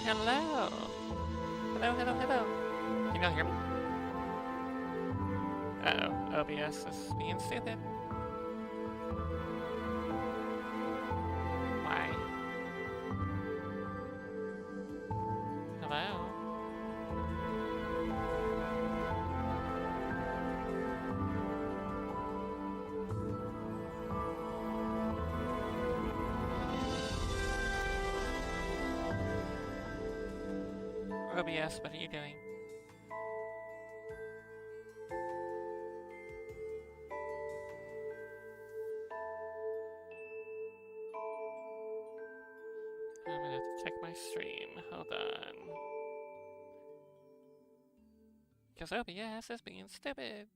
Hello. Hello, hello, hello. Can y'all hear me? Uh-oh, OBS is being stupid. Why? Hello? OBS, what are you doing? I'm gonna have to check my stream. Hold on. Because OBS is being stupid.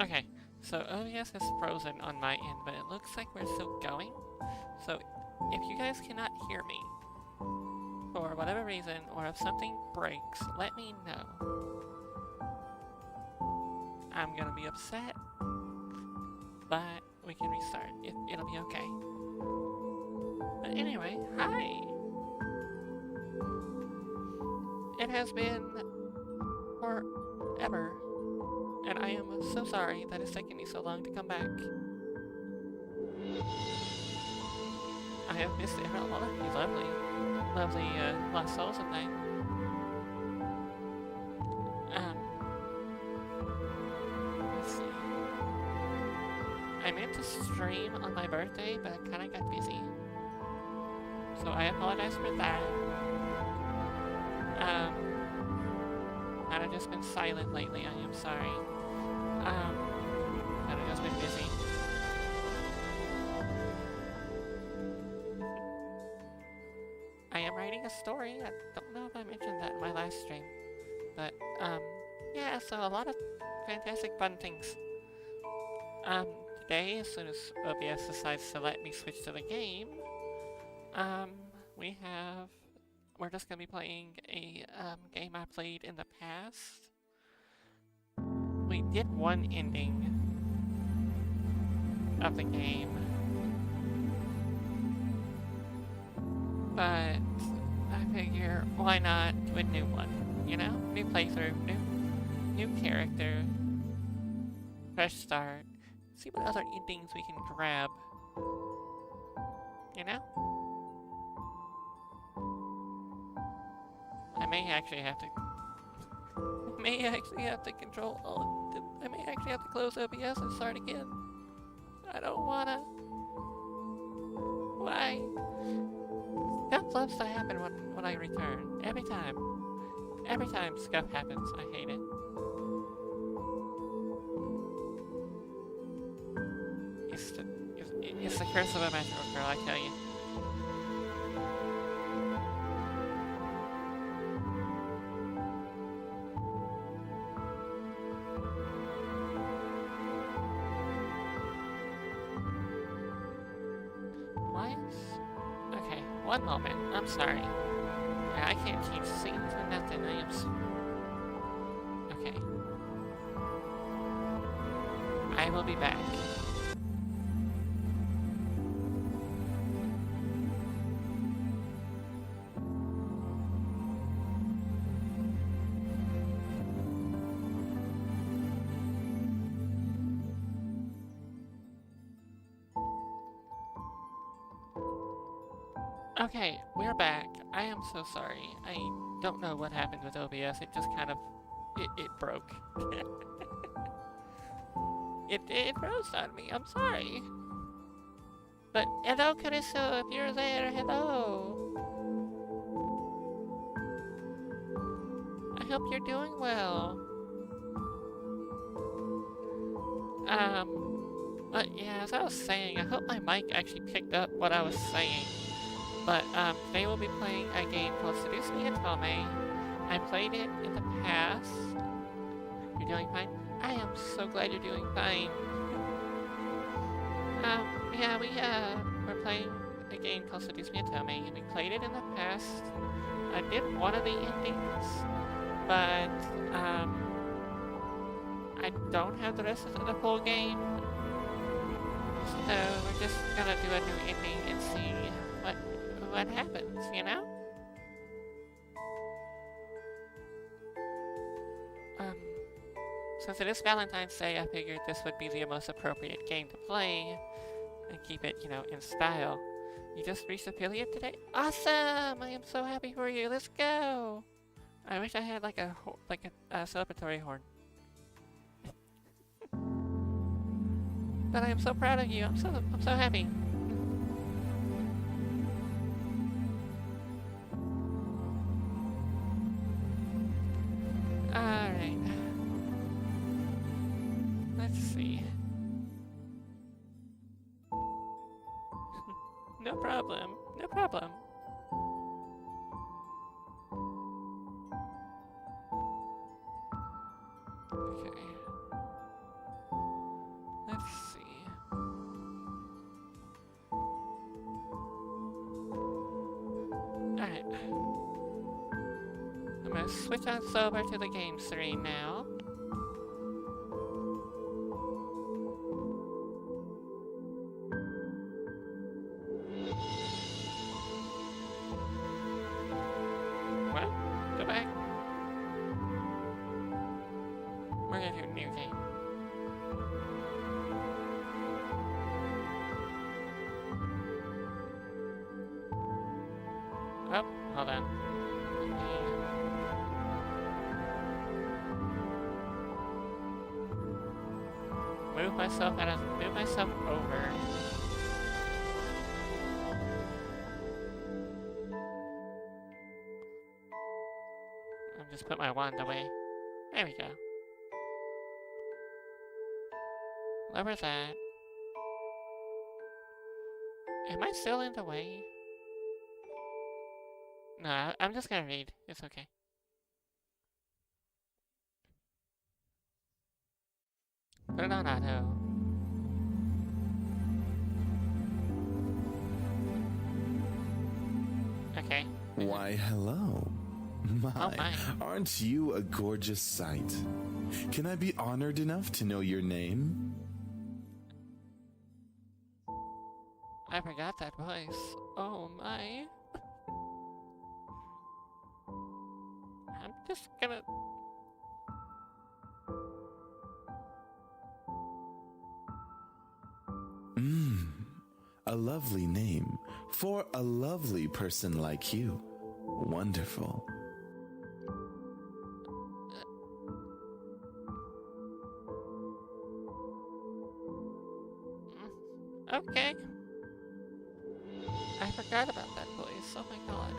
Okay, so OBS is frozen on my end, but it looks like we're still going. So if you guys cannot hear me, for whatever reason, or if something breaks, let me know. I'm gonna be upset, but we can restart. It'll be okay. But anyway, hi! It has been forever, and I am so sorry that it's taken me so long to come back. I have missed all of you lovely lost souls of mine. Let's see. I meant to stream on my birthday, but I kinda got busy. So I apologize for that. I've just been silent lately, I am sorry. I've just been busy. I am writing a story. I don't know if I mentioned that in my last stream. But, yeah, so a lot of fantastic fun things. Today, as soon as OBS decides to let me switch to the game, we're just gonna be playing a, game I played in the past. We did one ending of the game, but I figure, why not do a new one, you know? New playthrough, new character, fresh start, see what other endings we can grab, you know? I may actually have to control all of I may actually have to close OBS and start again. I don't wanna. Why? Stuff loves to happen when I return. Every time. Every time stuff happens, I hate it. It's the curse of a metro girl, I tell you. Okay, one moment. I'm sorry. I can't change scenes or nothing. I am okay. I will be back. Okay, we're back. I am so sorry. I don't know what happened with OBS. It just kind of... It broke. it froze on me. I'm sorry. But hello, Carisso, if you're there, hello. I hope you're doing well. But yeah, as I was saying, I hope my mic actually picked up what I was saying. But, today we'll be playing a game called Seduce Me and Tell Me. I played it in the past. You're doing fine? I am so glad you're doing fine. Yeah, we're playing a game called Seduce Me and Tell Me. We played it in the past. I did one of the endings, but I don't have the rest of the full game. So we're just gonna do a new ending and see what happens, you know? Since it is Valentine's Day, I figured this would be the most appropriate game to play and keep it, you know, in style. You just reached affiliate today? Awesome! I am so happy for you. Let's go! I wish I had like a celebratory horn. But I am so proud of you. I'm so happy. Alright. Let's see. No problem. No problem. Okay. Let's see. Alright. I'm gonna switch on Sober to the game screen now. Well, go back. We're gonna do a new game. Oh, hold on. Move myself over. I'll just put my wand away. There we go. Lower that. Am I still in the way? No, I'm just gonna read. It's okay. Put it on auto. Okay. Why, hello. Oh my. Aren't you a gorgeous sight? Can I be honored enough to know your name? I forgot that voice. Oh my. I'm just gonna... A lovely name for a lovely person like you. Wonderful. Okay. I forgot about that voice. Oh my god.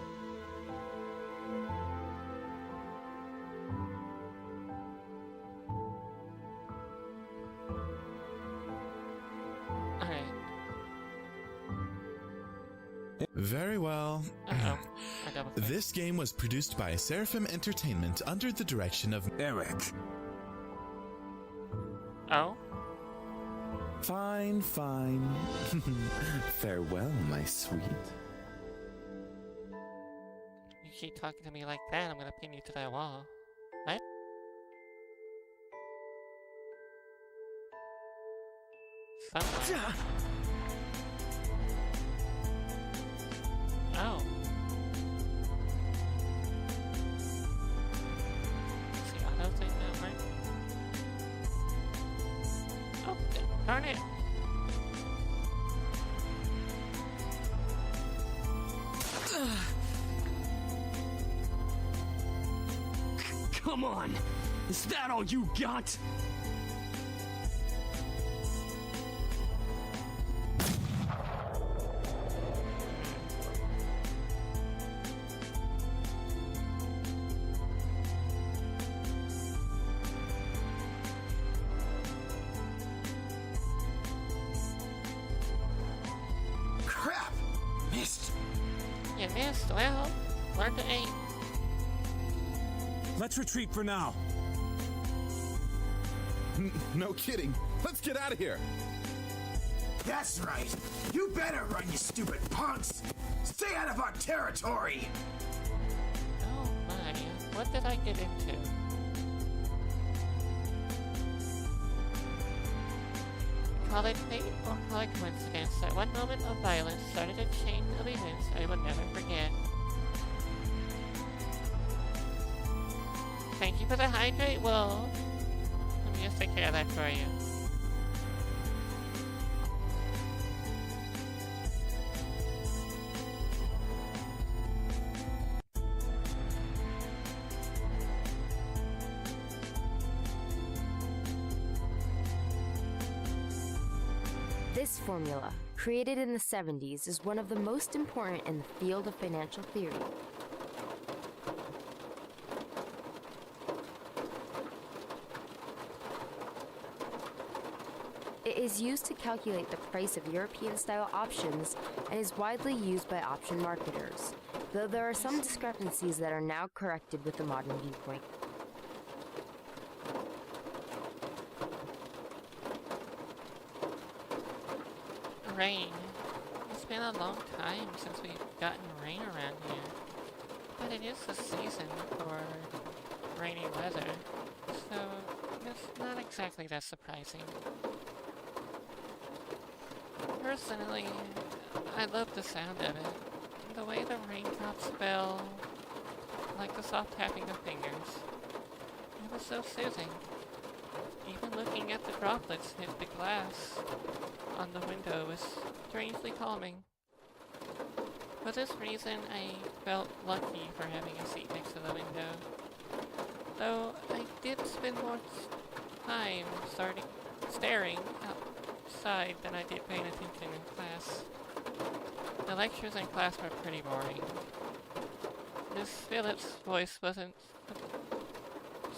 Alright. Very well. Uh-oh. I double-clicked. This game was produced by Seraphim Entertainment under the direction of Eric. Oh? Fine, fine. Farewell, my sweet. You keep talking to me like that, I'm gonna pin you to that wall. What? Sunlight. Oh. Is the auto thing not right? Oh, darn it. Come on! Is that all you got? Crap! Missed! You missed. Well, learn to aim. Let's retreat for now. No kidding. Let's get out of here. That's right. You better run, you stupid punks. Stay out of our territory. Oh my, what did I get into? Call it fate or call it coincidence that one moment of violence started a chain of events I will never forget. Thank you for the hydrate, Wolf. Let me just take care of that for you. This formula, created in the 70s, is one of the most important in the field of financial theory. It is used to calculate the price of European-style options and is widely used by option marketers, though there are some discrepancies that are now corrected with the modern viewpoint. Rain. It's been a long time since we've gotten rain around here. But it is the season for rainy weather, so it's not exactly that surprising. Personally, I love the sound of it. The way the raindrops fell, like the soft tapping of fingers. It was so soothing. Even looking at the droplets hit the glass on the window was strangely calming. For this reason, I felt lucky for having a seat next to the window. Though I did spend more time staring outside than I did paying attention in class. The lectures in class were pretty boring. Miss Phillips' voice wasn't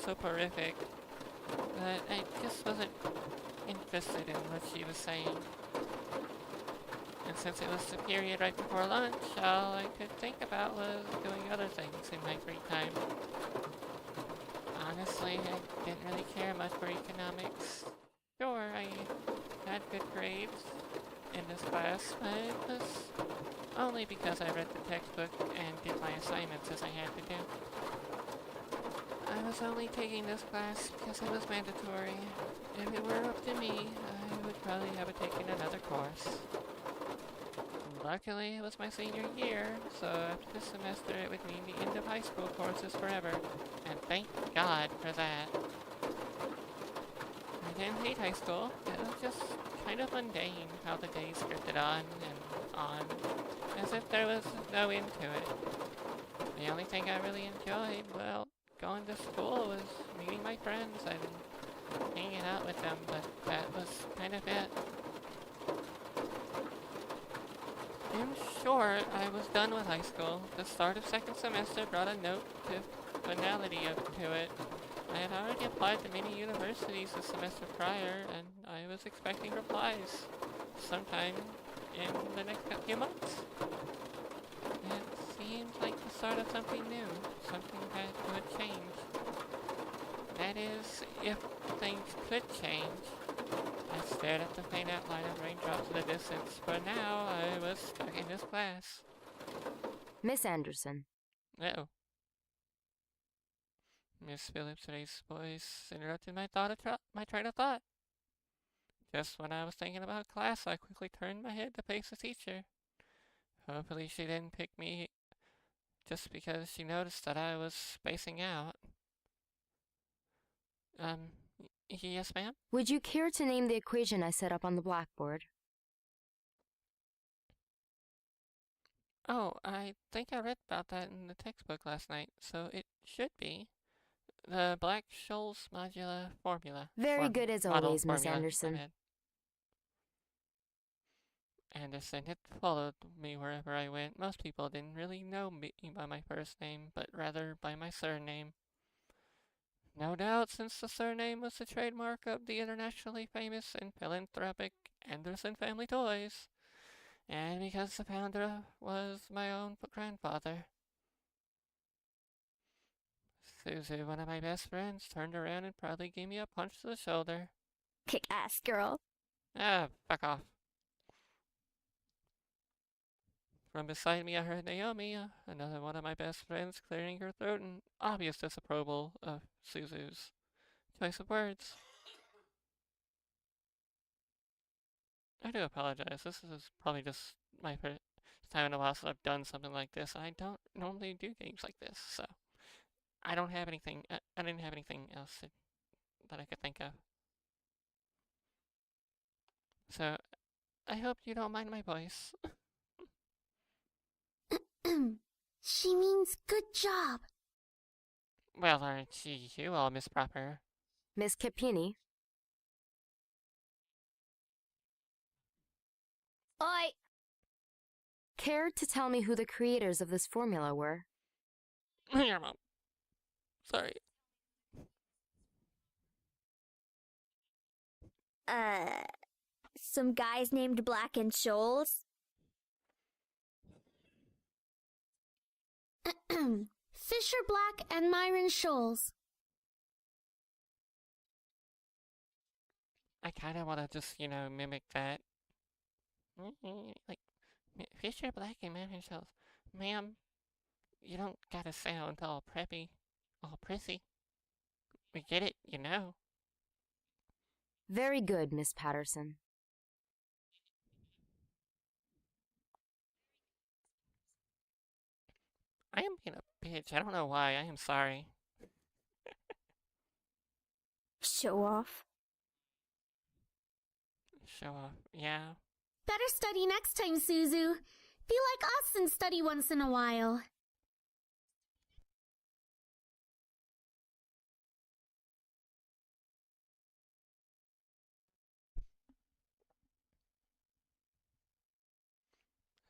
soporific, but I just wasn't interested in what she was saying. And since it was the period right before lunch, all I could think about was doing other things in my free time. Honestly, I didn't really care much for economics. Sure, I had good grades in this class, but it was only because I read the textbook and did my assignments as I had to do. I was only taking this class because it was mandatory. If it were up to me, I would probably have taken another course. Luckily, it was my senior year, so after this semester it would mean the end of high school courses forever, and thank God for that. I didn't hate high school. It was just kind of mundane how the days drifted on, as if there was no end to it. The only thing I really enjoyed, well, going to school was meeting my friends and hanging out with them, but that was kind of it. In short, I was done with high school. The start of second semester brought a note to finality to it. I had already applied to many universities the semester prior, and I was expecting replies sometime in the next few months. It seemed like the start of something new, something that would change. That is, if things could change. I stared at the faint outline of raindrops in the distance, but now I was stuck in this class. Miss Anderson. Uh-oh. Miss Phillips' raised voice interrupted my train of thought. Just when I was thinking about class, I quickly turned my head to face the teacher. Hopefully she didn't pick me just because she noticed that I was spacing out. Yes, ma'am? Would you care to name the equation I set up on the blackboard? Oh, I think I read about that in the textbook last night, so it should be the Black-Scholes modular formula. Very good as Model always, Miss formula, Anderson. I meant. Anderson had followed me wherever I went. Most people didn't really know me by my first name, but rather by my surname. No doubt, since the surname was the trademark of the internationally famous and philanthropic Anderson Family Toys, and because the founder was my own grandfather. Susie, one of my best friends, turned around and proudly gave me a punch to the shoulder. Kick ass, girl. Ah, fuck off. From beside me, I heard Naomi, another one of my best friends, clearing her throat in obvious disapproval of Suzu's choice of words. I do apologize. This is probably just my first time in a while since I've done something like this. I don't normally do games like this, so I don't have anything. I didn't have anything else that I could think of. So I hope you don't mind my voice. She means good job. Well, aren't you all Miss Proper? Miss Capini? Oi! Care to tell me who the creators of this formula were? Your mom. Sorry. Some guys named Black and Shoals? Fisher Black and Myron Shoals. I kind of want to just, mimic that. Like, Fisher Black and Man Shells. Ma'am, you don't gotta sound all preppy, all prissy. We get it, Very good, Miss Patterson. I am being a bitch. I don't know why. I am sorry. Show off. Show off. Yeah. Better study next time, Suzu. Be like us and study once in a while.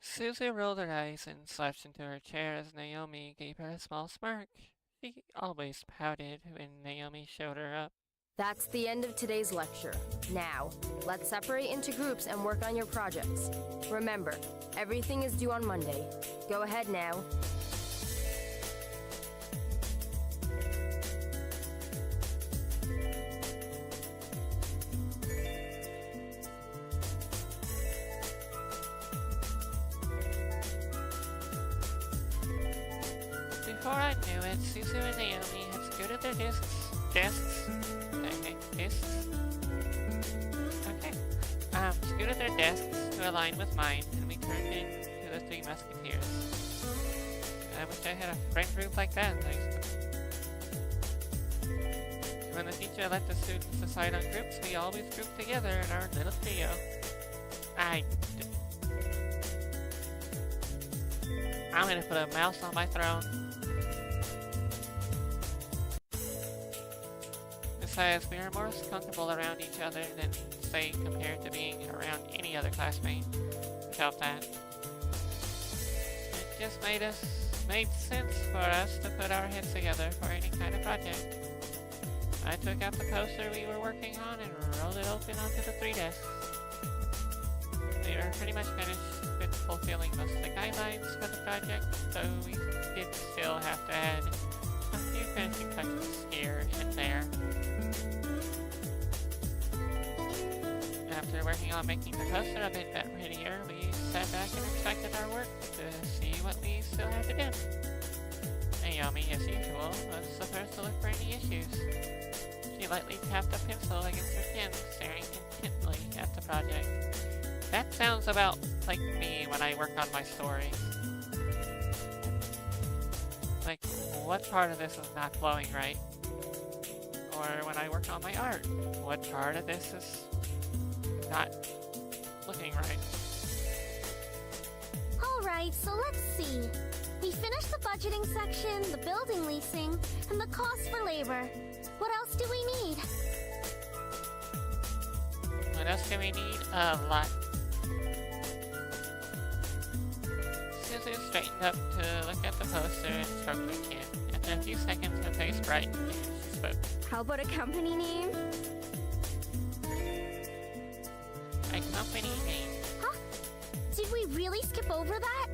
Susie rolled her eyes and slouched into her chair as Naomi gave her a small smirk. She always pouted when Naomi showed her up. That's the end of today's lecture. Now, let's separate into groups and work on your projects. Remember, everything is due on Monday. Go ahead now. Before I knew it, Suzu and Naomi had scooted their desks. Scooted their desks to align with mine, and we turned into the Three Musketeers. I wish I had a friend group like that. When the teacher let the students decide on groups, we always grouped together in our little trio. I'm gonna put a mouse on my throne. Besides, we are more comfortable around each other than, say, compared to being around any other classmate. We felt that. It just made sense for us to put our heads together for any kind of project. I took out the poster we were working on and rolled it open onto the 3 desks. We were pretty much finished with fulfilling most of the guidelines for the project, though we did still have to add a few finishing touches here and there. After working on making the poster a bit prettier, we sat back and inspected our work to see what we still had to do. Naomi, as usual, was the first to look for any issues. She lightly tapped a pencil against her chin, staring intently at the project. That sounds about like me when I work on my stories. Like, what part of this is not flowing right? Or when I work on my art, what part of this is not looking right? Alright, so let's see. We finished the budgeting section, the building leasing, and the cost for labor. What else do we need? What else do we need? A lot. Suzu straightened up to look at the poster and stroked her chin. After a few seconds, her face brightened and she spoke. How about a company name? A company name. Huh? Did we really skip over that?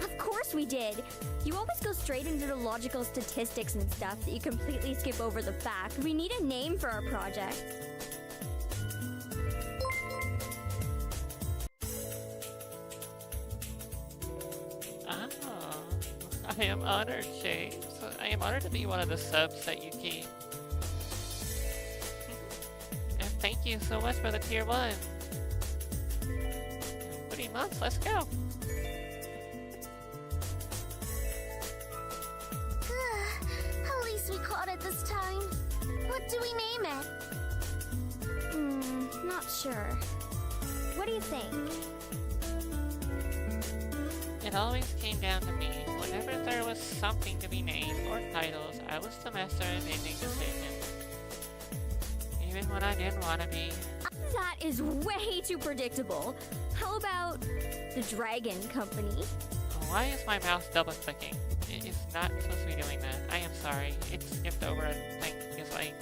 Of course we did. You always go straight into the logical statistics and stuff that you completely skip over the fact we need a name for our project. I am honored, James. I am honored to be one of the subs that you keep. And thank you so much for the tier 1. 3 months, let's go. At least we caught it this time. What do we name it? Not sure. What do you think? It always came down to me. Whenever there was something to be named or titles, I was the master in making decisions. Even when I didn't want to be. That is way too predictable. How about the Dragon Company? Why is my mouse double clicking? It is not supposed to be doing that. I am sorry. It skipped over a thing because I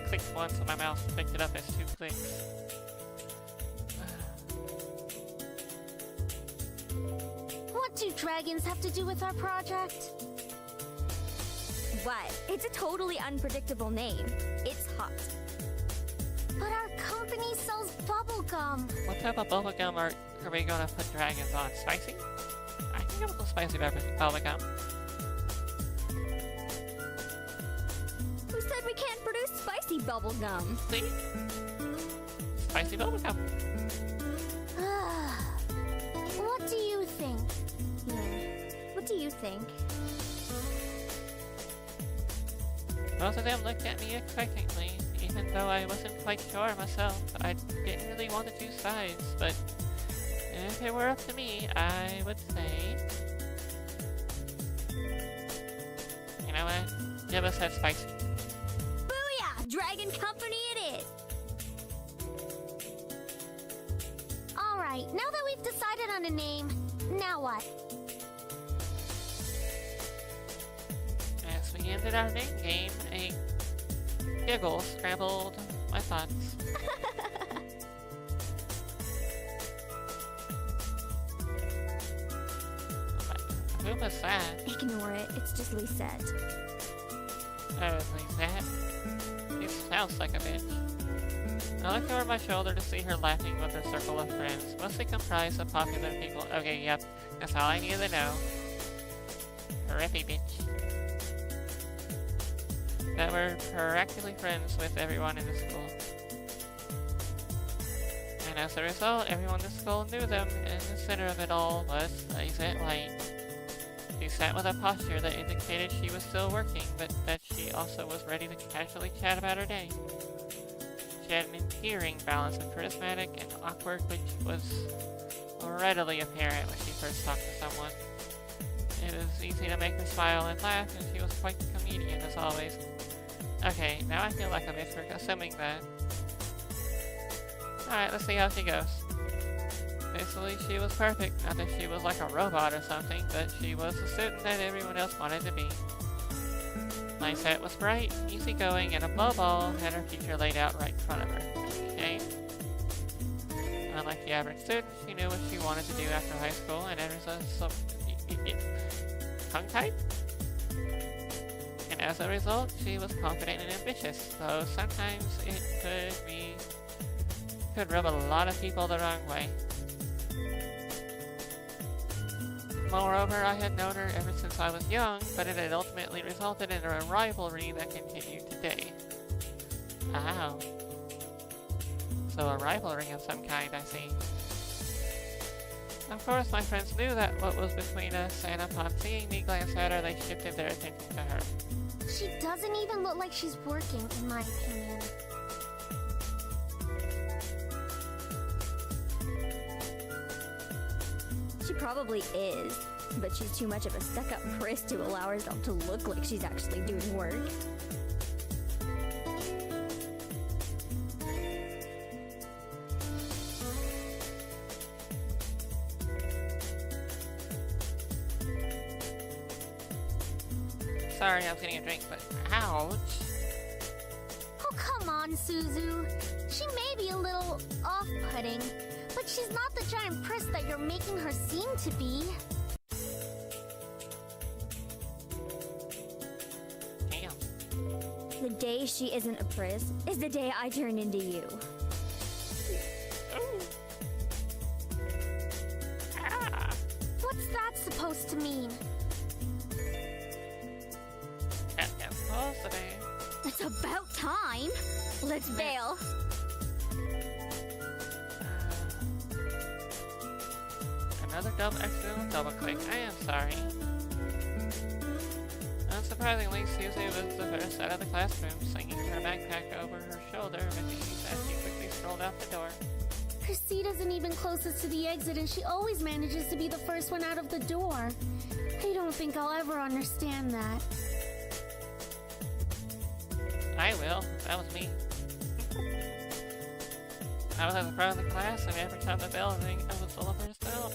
clicked once and my mouse picked it up as 2 clicks. What do dragons have to do with our project? What? It's a totally unpredictable name. It's hot. But our company sells bubblegum. What type of bubblegum are we gonna put dragons on? Spicy? I think I'm a little spicy bubblegum. Who said we can't produce spicy bubblegum? See? Spicy bubblegum. What do you think? Yeah. What do you think? Both of them looked at me expectantly, even though I wasn't quite sure myself. I didn't really want to choose sides, but if it were up to me, I would say... You know what? Give us that spicy. Booyah! Dragon Company it is! Alright, now that we've decided on a name, now what? As we ended our main game, a giggle scrambled my thoughts. Who was that? Ignore it. It's just Lisette. Oh, Lisette? She sounds like a bitch. I looked over my shoulder to see her laughing with her circle of friends, mostly comprised of popular people. Okay, yep, that's all I needed to know. Rippy bitch. That were practically friends with everyone in the school. And as a result, everyone in the school knew them, and the center of it all was Lisette White. She sat with a posture that indicated she was still working, but that she also was ready to casually chat about her day. She had an endearing balance of charismatic and awkward, which was readily apparent when she first talked to someone. It was easy to make her smile and laugh, and she was quite the comedian as always. Okay, now I feel like a bitch for assuming that. Alright, let's see how she goes. Basically, she was perfect. Not that she was like a robot or something, but she was the student that everyone else wanted to be. Lisette was bright, easygoing, and above all, had her future laid out right in front of her. Okay? Unlike the average student, she knew what she wanted to do after high school, and as a tongue-tied? And as a result, she was confident and ambitious, though sometimes it could rub a lot of people the wrong way. Moreover, I had known her ever since I was young, but it had ultimately resulted in a rivalry that continued today. Oh. So a rivalry of some kind, I see. Of course, my friends knew that what was between us, and upon seeing me glance at her, they shifted their attention to her. She doesn't even look like she's working, in my opinion. She probably is, but she's too much of a stuck-up priss to allow herself to look like she's actually doing work. Sorry, I was getting a drink, but ouch. Oh, come on, Suzu. She may be a little off-putting, but she's not the giant priss that you're making her seem to be. Damn. The day she isn't a priss is the day I turn into you. Ooh. Ah. What's that supposed to mean? It's about time. Let's bail. Another accidental double click. I am sorry. Unsurprisingly, Susie was the first out of the classroom, slinging her backpack over her shoulder as she quickly strolled out the door. Her seat isn't even closest to the exit, and she always manages to be the first one out of the door. I don't think I'll ever understand that. I will. That was me. I was at the front of the class, and every time the bell rang, I was the first out.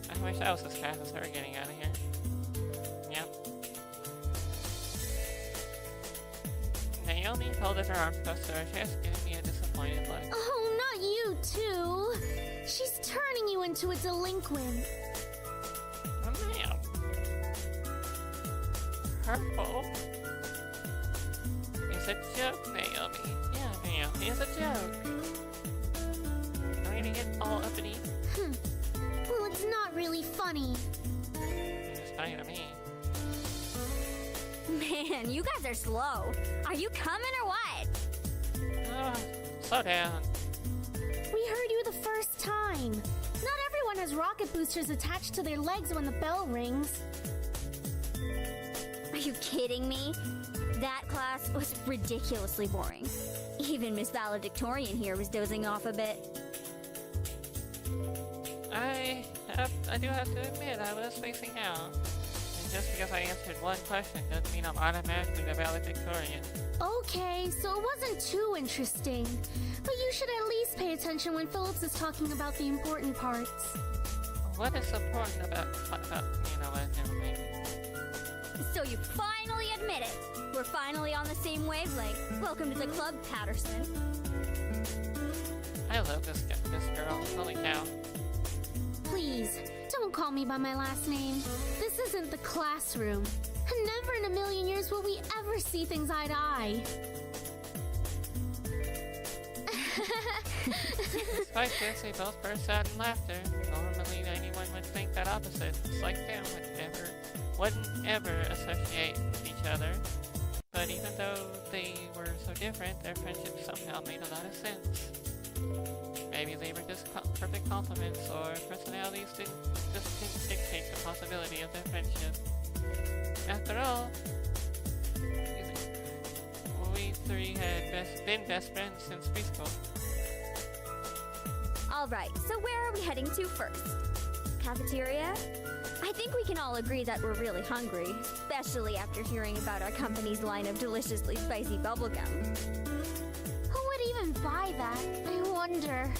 I wish I was as fast as her getting out of here. Yep. Naomi folded her arms close to her chest, giving me a disappointed look. Oh, not you too! She's turning you into a delinquent. Oh, ma'am. Hurtful. It's a joke, Naomi. Yeah, ma'am, it's a joke. Don't need to get all uppity. Well, it's not really funny. It's funny to me. Man, you guys are slow. Are you coming or what? Oh, slow down. We heard you the first time. Not everyone has rocket boosters attached to their legs when the bell rings. Are you kidding me? That class was ridiculously boring. Even Miss Valedictorian here was dozing off a bit. I do have to admit, I was spacing out. And just because I answered one question doesn't mean I'm automatically the valedictorian. Okay, so it wasn't too interesting. But you should at least pay attention when Phillips is talking about the important parts. What is important about you know what, never mind. So you finally admit it. We're finally on the same wavelength. Welcome to the club, Patterson. I love this girl. Holy cow. Please, don't call me by my last name. This isn't the classroom. And never in a million years will we ever see things eye to eye. Despite this, they both burst out in laughter. Normally, anyone would think that opposite. It's like them wouldn't ever associate with each other. But even though they were so different, their friendship somehow made a lot of sense. Maybe they were just perfect complements, or personalities didn't dictate the possibility of their friendship. After all, we three had been best friends since preschool. Alright, so where are we heading to first? Cafeteria? I think we can all agree that we're really hungry, especially after hearing about our company's line of deliciously spicy bubblegum. Who would even buy that? I wonder.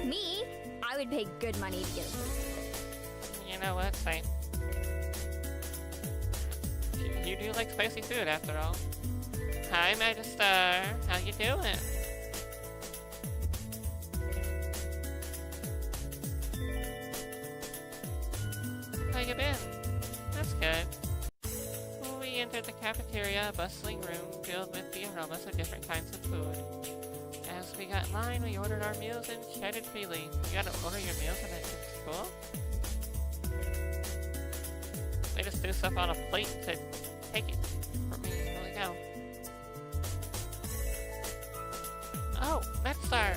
Me? I would pay good money to get a piece of it. You know what, same. You do like spicy food, after all. Hi, Magister. How you doing? How you been? That's good. We entered the cafeteria, a bustling room filled with the aromas of different kinds of food. As we got in line, we ordered our meals and chatted freely. You gotta order your meals in school? They just threw stuff on a plate and said, take it from me. Holy cow. Oh, Metzler!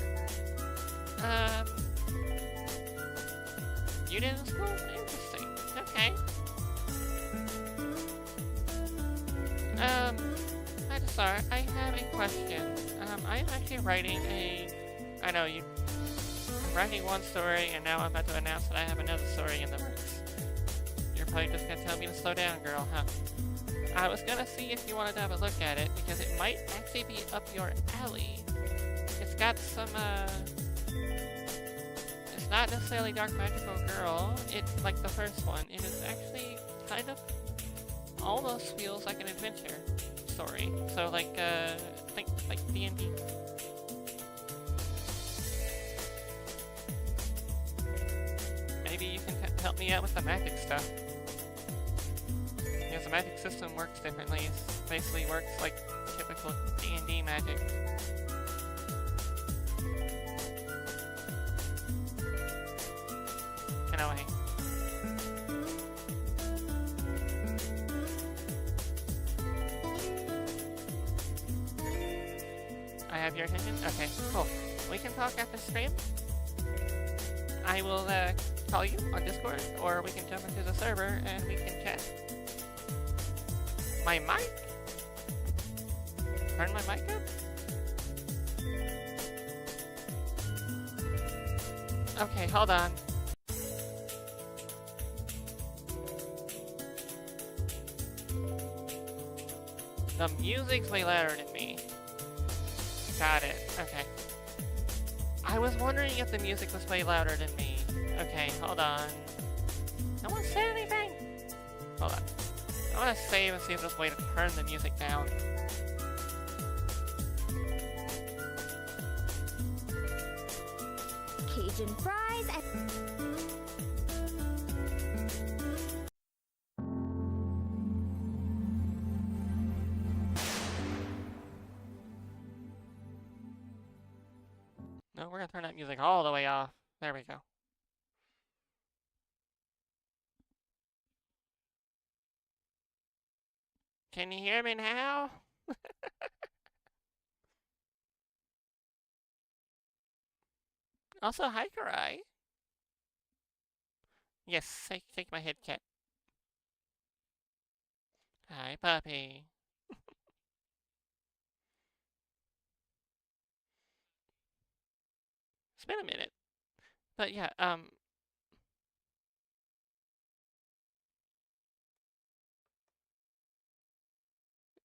You did in school? Interesting. Okay. Metzler, I have a question. I'm actually writing I know I'm writing one story, and now I'm about to announce that I have another story in the works. You're probably just gonna tell me to slow down, girl, huh? I was gonna see if you wanted to have a look at it, because it might actually be up your alley. It's got some, it's not necessarily Dark Magical Girl, like the first one. It is actually kind of, almost feels like an adventure story. So like, think like D&D. Maybe you can help me out with the magic stuff. Because the magic system works differently. It basically works like typical D&D magic. In a way. I have your attention? Okay, cool. We can talk after stream. I will call you on Discord, or we can jump into the server and we can chat. My mic? Turn my mic up? Okay, hold on. The music's way louder than me. Got it. Okay. I was wondering if the music was way louder than me. Okay, hold on. No one said anything? Hold on. I want to save and see if there's a way to turn the music down. Cajun fries and... No, we're gonna turn that music all the way off. There we go. Can you hear me now? Also, hi, Karai. Yes, take my head, cat. Hi, puppy. It's been a minute. But yeah,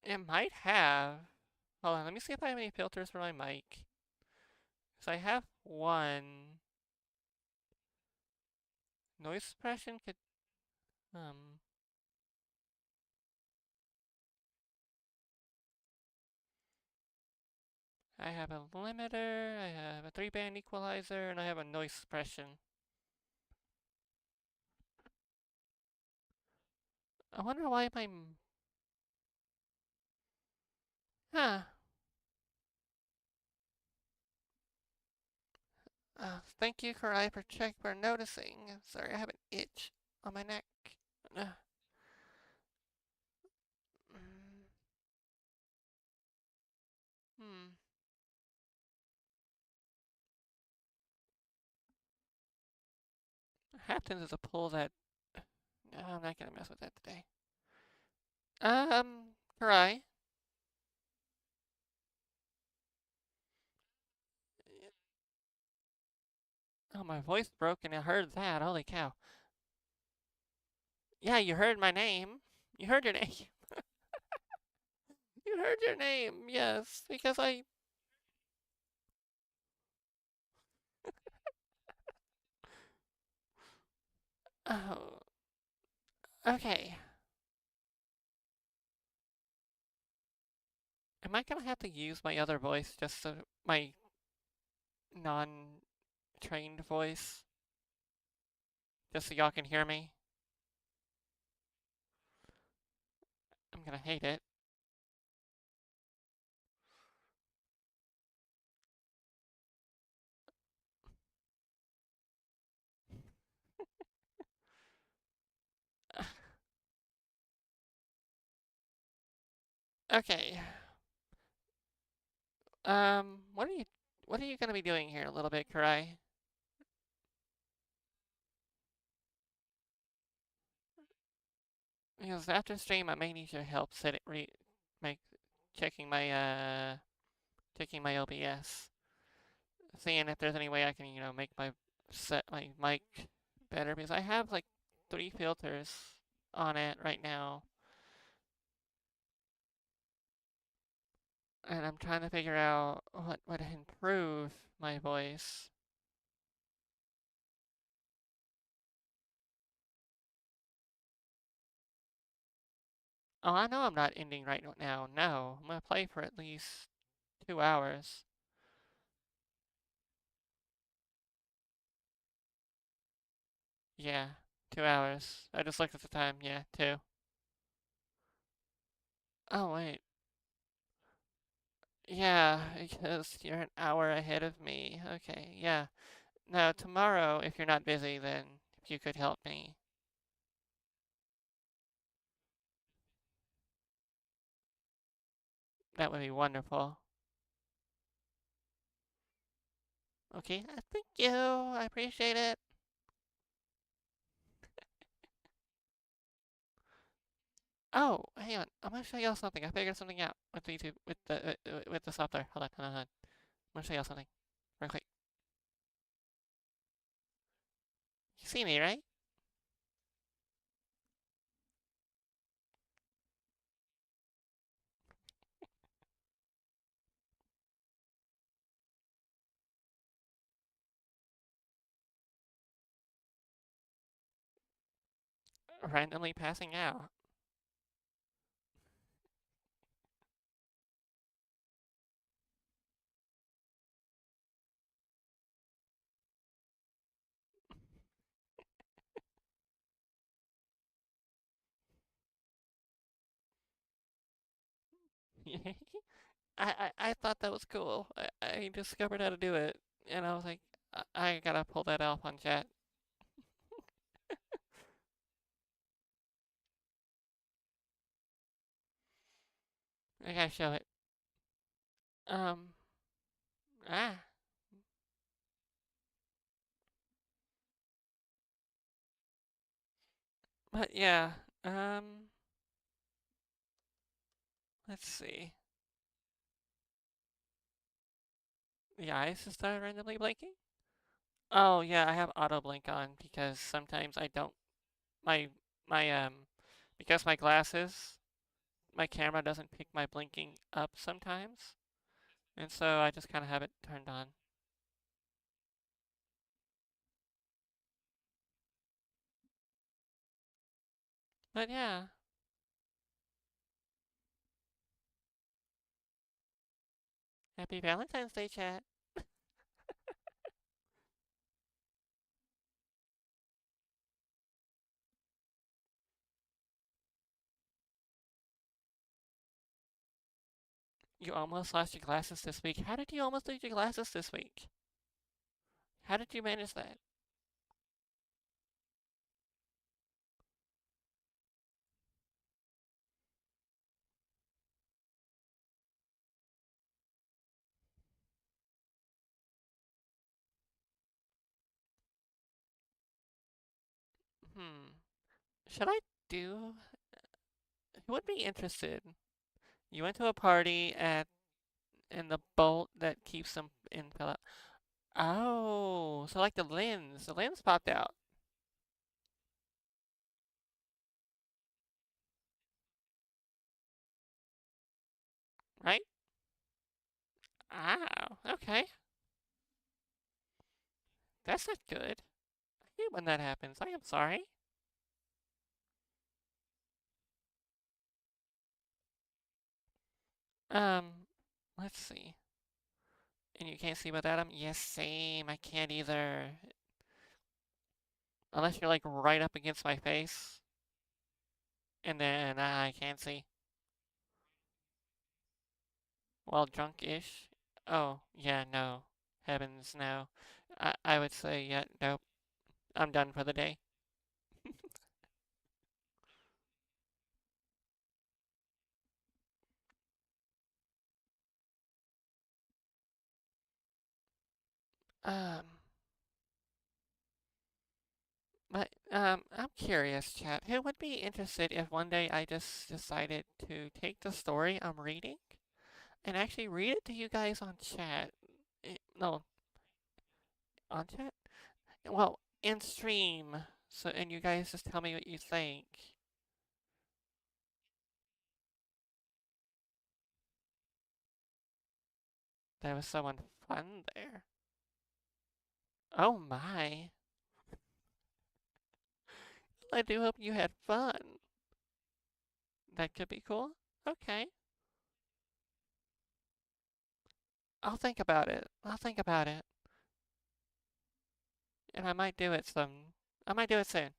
it might have. Hold on, let me see if I have any filters for my mic. Because I have one. Noise suppression could, I have a limiter, I have a 3-band equalizer, and I have a noise suppression. I wonder why my... Huh. Thank you, Karai, for noticing. Sorry, I have an itch on my neck. Uh, mm, hmm. Happens is a pull that... No, I'm not gonna mess with that today. Karai. Oh, my voice broke and I heard that. Holy cow. Yeah, you heard my name. You heard your name. You heard your name, yes, because I... Oh, okay. Am I gonna have to use my other voice just so my non-trained voice? Just so y'all can hear me? I'm gonna hate it. Okay. What are you gonna be doing here a little bit, Karai? Because after stream, I may need your help make, checking my OBS. Seeing if there's any way I can, make set my mic better, because I have like 3 filters on it right now. And I'm trying to figure out what would improve my voice. Oh, I know I'm not ending right now. No, I'm gonna play for at least 2 hours. Yeah, 2 hours. I just looked at the time. Yeah, 2. Oh, wait. Yeah, because you're an hour ahead of me. Okay, yeah. Now, tomorrow, if you're not busy, then if you could help me. That would be wonderful. Okay, thank you. I appreciate it. Oh, hang on. I'm gonna show y'all something. I figured something out with the YouTube with the software. Hold on, hold on, hold on. I'm gonna show y'all something real quick. You see me, right? Randomly passing out. I thought that was cool. I discovered how to do it, and I was like, I gotta pull that off on chat. I gotta show it. Um, ah, but yeah, let's see. The eyes just started randomly blinking? Oh yeah, I have auto blink on because sometimes I don't my my because my glasses, my camera doesn't pick my blinking up sometimes, and so I just kind of have it turned on. But yeah, happy Valentine's Day, chat. You almost lost your glasses this week. How did you almost lose your glasses this week? How did you manage that? Hmm. Should I do? Who would be interested? You went to a party and the bolt that keeps them in fell out. Oh, so like the lens popped out, right? Oh, okay. That's not good. I hate when that happens. I am sorry. Um, let's see. And you can't see without them? Yes, same. I can't either. Unless you're like right up against my face, and then I can't see. Well, drunk-ish. Oh, yeah, no. Heavens, no. I would say, yeah, nope. I'm done for the day. Um, I'm curious, chat. Who would be interested if one day I just decided to take the story I'm reading and actually read it to you guys on chat? No, on chat? Well, in stream. So, and you guys just tell me what you think. There was someone fun there. Oh my. I do hope you had fun. That could be cool. Okay. I'll think about it. I'll think about it. And I might do it some. I might do it soon.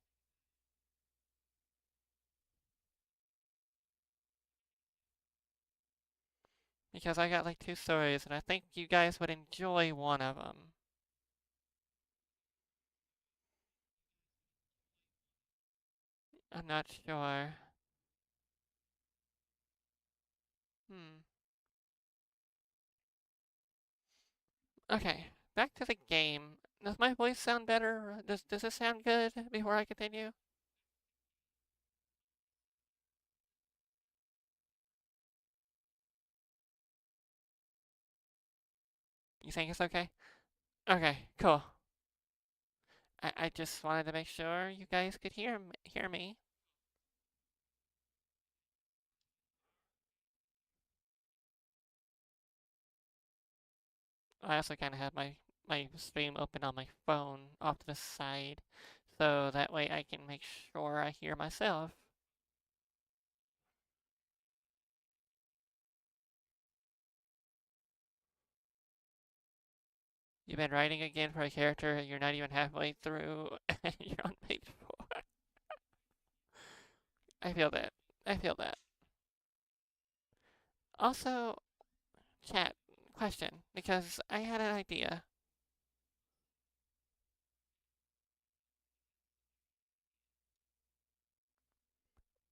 Because I got like two stories and I think you guys would enjoy one of them. I'm not sure. Hmm. Okay. back to the game. Does my voice sound better? Does it sound good before I continue? You think it's okay? Okay, cool. I just wanted to make sure you guys could hear me. I also kind of have my stream open on my phone off to the side, so that way I can make sure I hear myself. You've been writing again for a character you're not even halfway through, and you're on page 4. I feel that. I feel that. Also, chat, question, because I had an idea.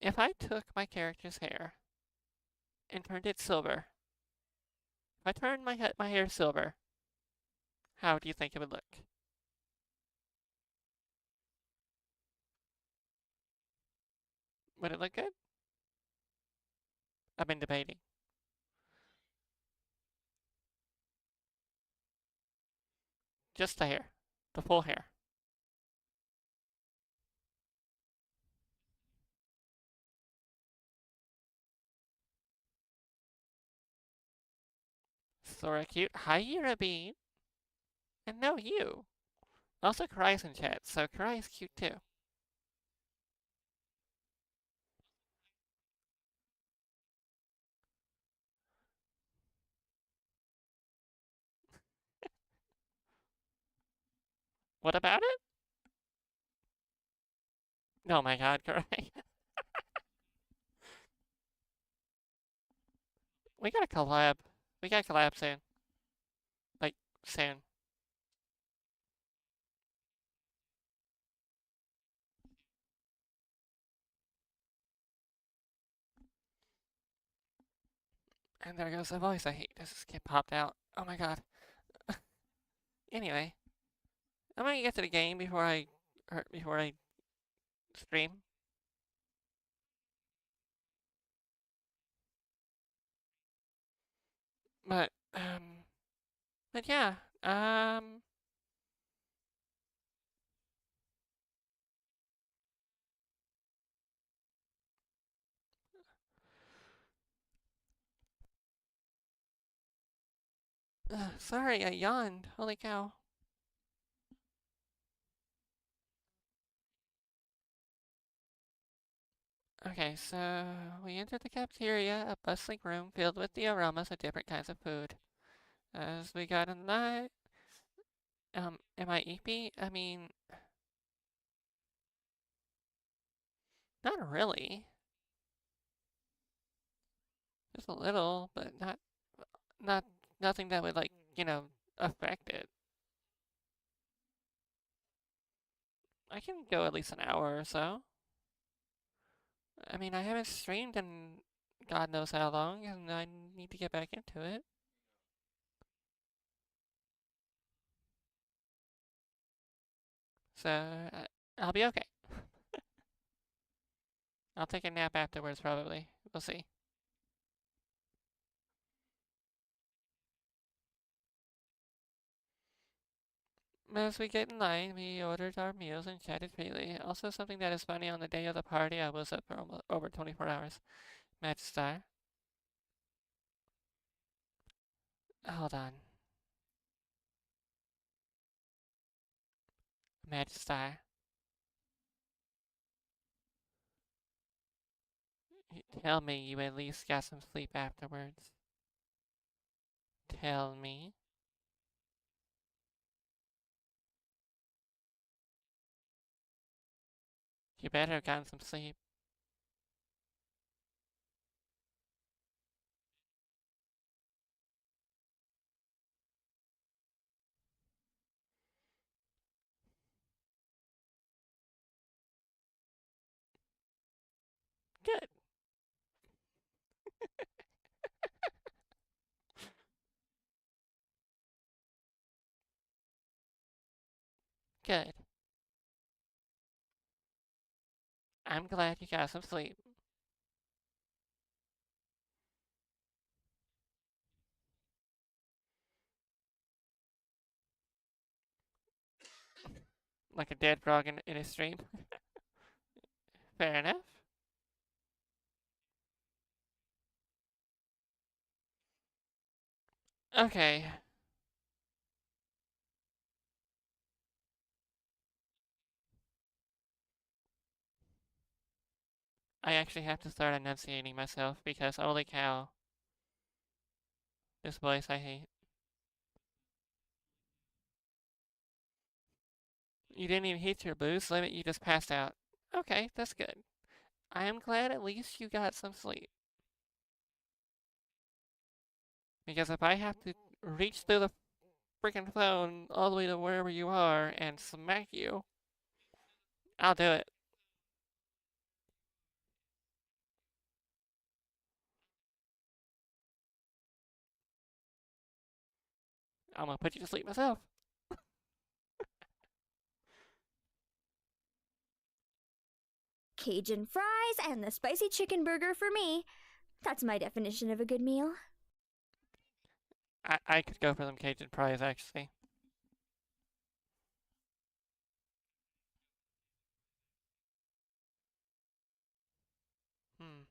If I took my character's hair and turned it silver, if I turned my hair silver, how do you think it would look? Would it look good? I've been debating. Just the hair. The full hair. Sora cute. Hi, Yurabeen. And no, you. Also, Karai's in chat, so Karai's cute too. What about it? Oh my god, Karai. We gotta collab. We gotta collab soon. Like, soon. And there goes the voice I hate. This just get popped out. Oh my god. Anyway, I'm gonna get to the game before I stream. But but yeah, sorry, I yawned. Holy cow. Okay, so we entered the cafeteria, a bustling room filled with the aromas of different kinds of food. As we got in line, am I eepy? I mean, not really. Just a little, but not nothing that would like, affect it. I can go at least an hour or so. I mean, I haven't streamed in God knows how long, and I need to get back into it. So, I'll be okay. I'll take a nap afterwards, probably. We'll see. As we get in line, we ordered our meals and chatted freely. Also, something that is funny, on the day of the party, I was up for over 24 hours. Match star. Hold on. Match star. Tell me you at least got some sleep afterwards. Tell me. You better have gotten some sleep. Good. good. I'm glad you got some sleep. Like a dead frog in a stream. Fair enough. Okay. I actually have to start enunciating myself because holy cow, this voice I hate. You didn't even hit your boost limit, you just passed out. Okay, that's good. I am glad at least you got some sleep. Because if I have to reach through the freaking phone all the way to wherever you are and smack you, I'll do it. I'm gonna put you to sleep myself. Cajun fries and the spicy chicken burger for me. That's my definition of a good meal. I could go for them Cajun fries actually. Hmm.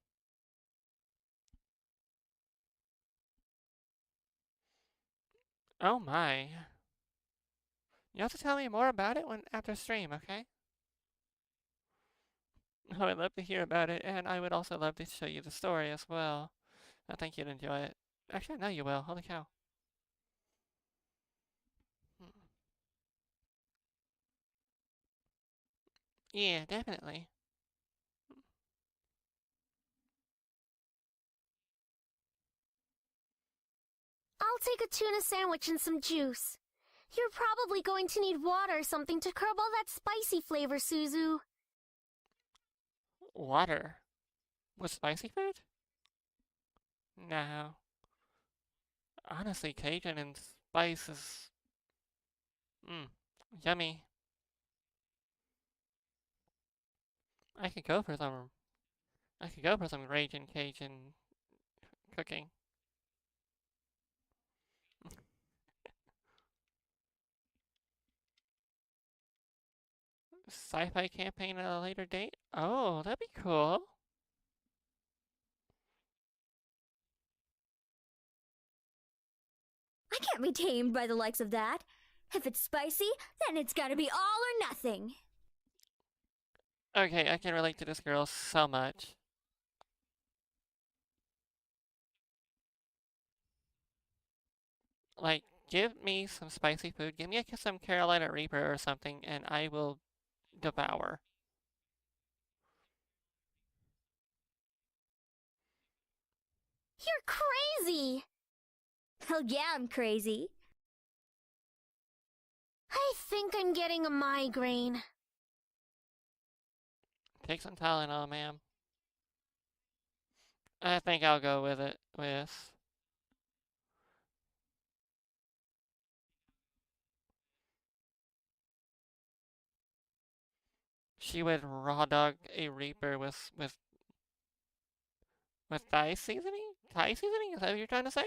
Oh my. You have to tell me more about it when after stream, okay? I would love to hear about it, and I would also love to show you the story as well. I think you'd enjoy it. Actually, I know you will. Holy cow. Hmm. Yeah, definitely. I'll take a tuna sandwich and some juice. You're probably going to need water or something to curb all that spicy flavor, Suzu. Water. With spicy food? No. Honestly, Cajun and spice is... Mmm. Yummy. I could go for some... I could go for some Raging Cajun cooking. Sci-fi campaign at a later date? Oh, that'd be cool. I can't be tamed by the likes of that. If it's spicy, then it's gotta be all or nothing. Okay, I can relate to this girl so much. Like, give me some spicy food. Give me some Carolina Reaper or something, and I will devour. You're crazy! Hell yeah, I'm crazy. I think I'm getting a migraine. Take some Tylenol, ma'am. I think I'll go with it. With. She would raw dog a Reaper with Thai seasoning? Thai seasoning? Is that what you're trying to say?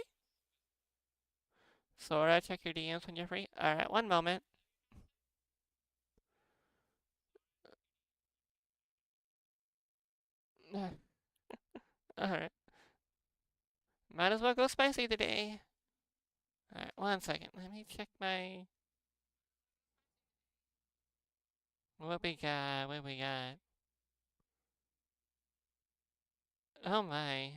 Sora, check your DMs when you're free. Alright, one moment. Alright. Might as well go spicy today. Alright, one second. Let me check my... What we got? What we got? Oh my.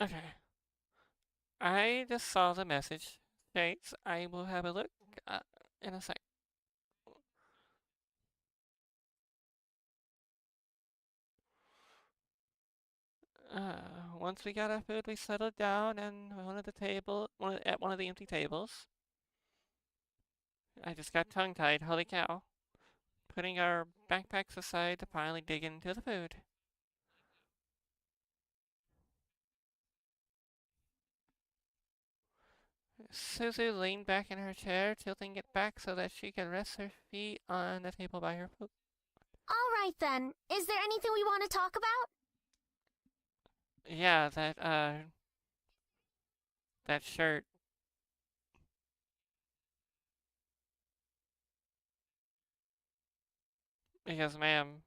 Okay. I just saw the message. States I will have a look uh, in a sec. once we got our food, we settled down and at one of the empty tables. I just got tongue-tied, holy cow. Putting our backpacks aside to finally dig into the food. Suzu leaned back in her chair, tilting it back so that she could rest her feet on the table by her foot. All right then. Is there anything we want to talk about? Yeah, that shirt. Because, ma'am,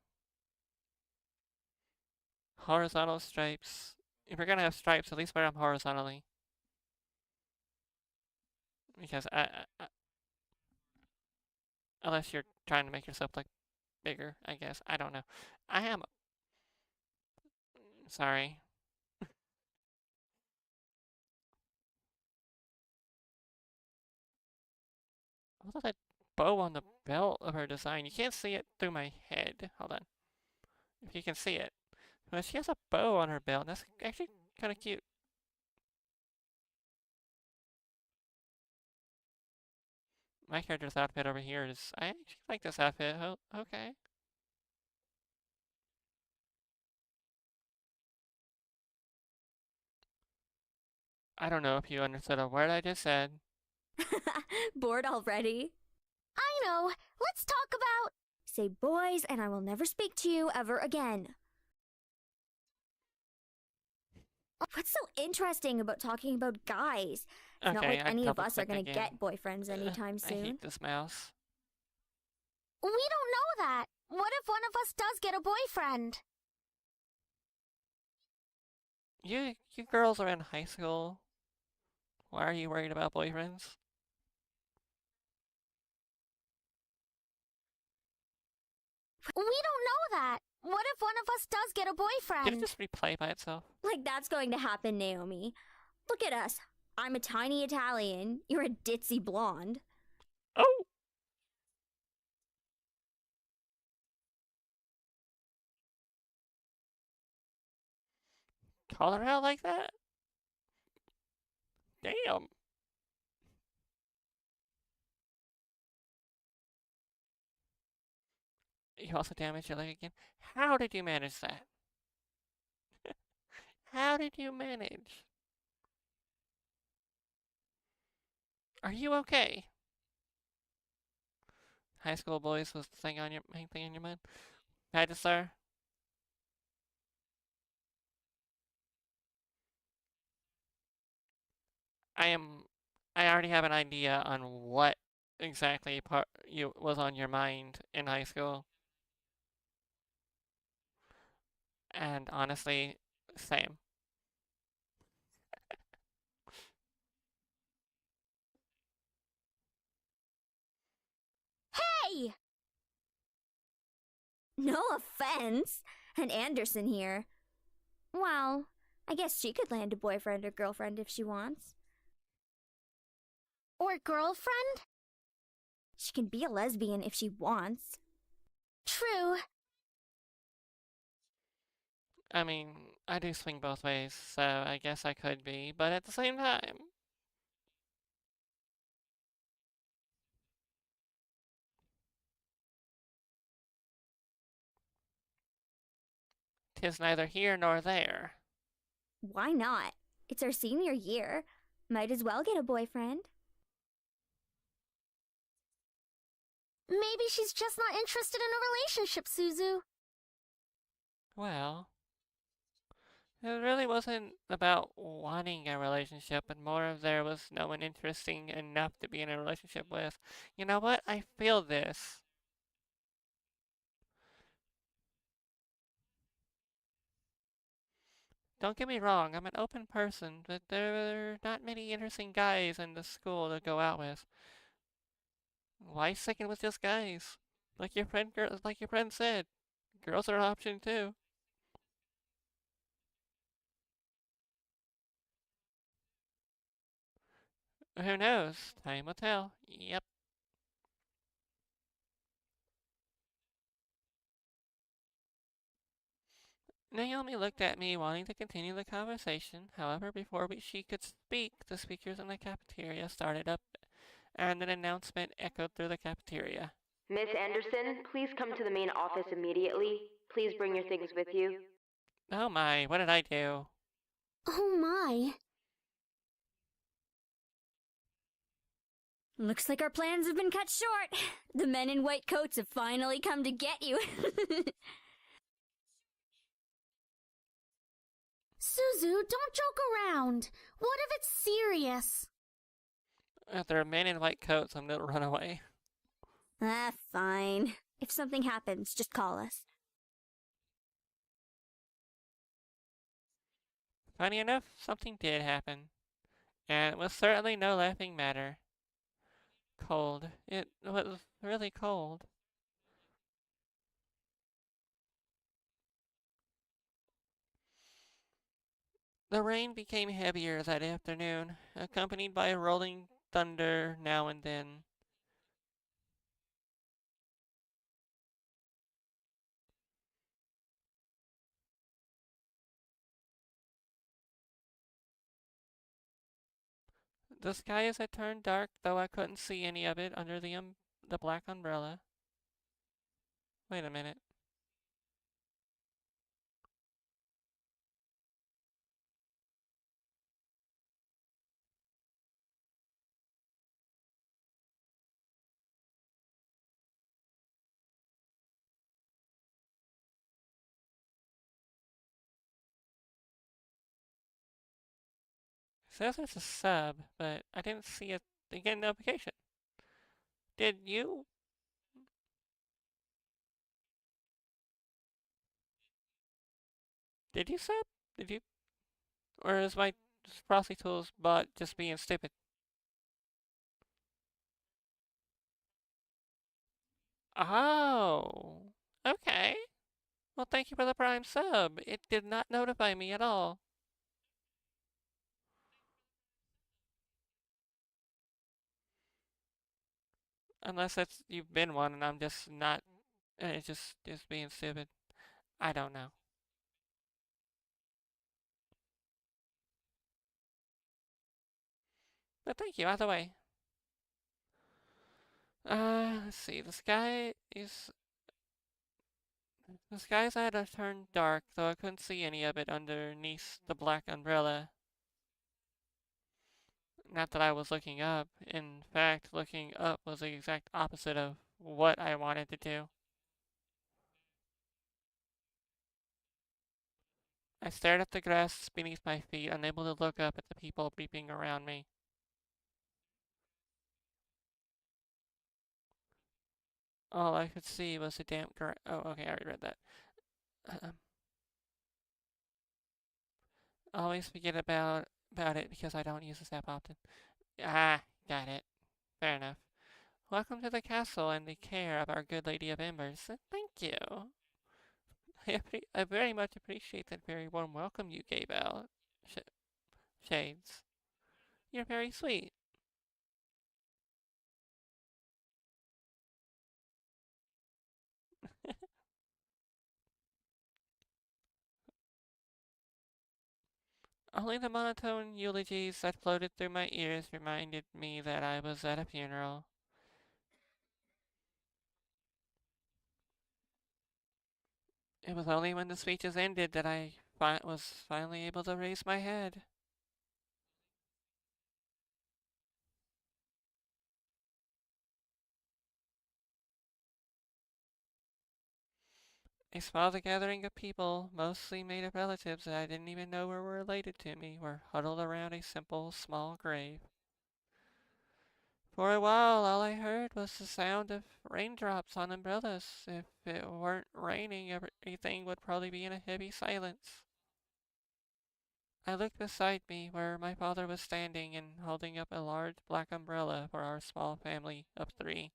horizontal stripes. If you're gonna have stripes, at least wear them horizontally. Because unless you're trying to make yourself look bigger, I guess. I don't know. I am sorry. What is that bow on the belt of her design? You can't see it through my head. Hold on. If you can see it. But she has a bow on her belt. That's actually kind of cute. My character's outfit over here is... I actually like this outfit. Oh, okay. I don't know if you understood a word I just said. Bored already? I know. Let's talk about... Say boys, and I will never speak to you ever again. What's so interesting about talking about guys? It's not like any of us are gonna get boyfriends anytime soon. I hate this mouse. We don't know that. What if one of us does get a boyfriend? You girls are in high school. Why are you worried about boyfriends? We don't know that. What if one of us does get a boyfriend? Did it just replay by itself? Like that's going to happen, Naomi. Look at us. I'm a tiny Italian. You're a ditzy blonde. Oh! Call her out like that? Damn. You also damaged your leg again. How did you manage that? How did you manage? Are you okay? High school boys was the thing on your main thing on your mind? Badges, sir? I already have an idea on what exactly part you was on your mind in high school. And honestly, same. Hey! No offense. And Anderson here. Well, I guess she could land a boyfriend or girlfriend if she wants. Or girlfriend? She can be a lesbian if she wants. True. I mean, I do swing both ways, so I guess I could be, but at the same time. Tis neither here nor there. Why not? It's our senior year. Might as well get a boyfriend. Maybe she's just not interested in a relationship, Suzu. Well, it really wasn't about wanting a relationship, but more of there was no one interesting enough to be in a relationship with. You know what? I feel this. Don't get me wrong, I'm an open person, but there are not many interesting guys in the school to go out with. Why sticking with just guys? Like your friend said, girls are an option too. Who knows? Time will tell. Yep. Naomi looked at me, wanting to continue the conversation. However, before she could speak, the speakers in the cafeteria started up, and an announcement echoed through the cafeteria. Miss Anderson, please come to the main office immediately. Please bring your things with you. Oh my, what did I do? Oh my. Looks like our plans have been cut short. The men in white coats have finally come to get you. Suzu, don't joke around. What if it's serious? If there are men in white coats, I'm gonna run away. Ah, fine. If something happens, just call us. Funny enough, something did happen. And it was certainly no laughing matter. Cold. It was really cold. The rain became heavier that afternoon, accompanied by rolling thunder now and then. The skies had turned dark, though I couldn't see any of it under the black umbrella. Wait a minute. It says it's a sub, but I didn't see a notification. Did you? Did you sub? Did you? Or is my Frosty Tools bot just being stupid? Oh. Okay. Well, thank you for the Prime sub. It did not notify me at all. Unless it's you've been one and I'm just not. It's just being stupid. I don't know. But thank you either way. Let's see. The skies had turned dark, though I couldn't see any of it underneath the black umbrella. Not that I was looking up. In fact, looking up was the exact opposite of what I wanted to do. I stared at the grass beneath my feet, unable to look up at the people creeping around me. All I could see was the damp grass. Oh, okay, I already read that. Always forget about it because I don't use this app often. Ah, got it. Fair enough. Welcome to the castle and the care of our good Lady of Embers. Thank you. I very much appreciate that very warm welcome you gave out, Shades. You're very sweet. Only the monotone eulogies that floated through my ears reminded me that I was at a funeral. It was only when the speeches ended that I was finally able to raise my head. A small gathering of people, mostly made of relatives that I didn't even know were related to me, were huddled around a simple, small grave. For a while, all I heard was the sound of raindrops on umbrellas. If it weren't raining, everything would probably be in a heavy silence. I looked beside me where my father was standing and holding up a large black umbrella for our small family of 3.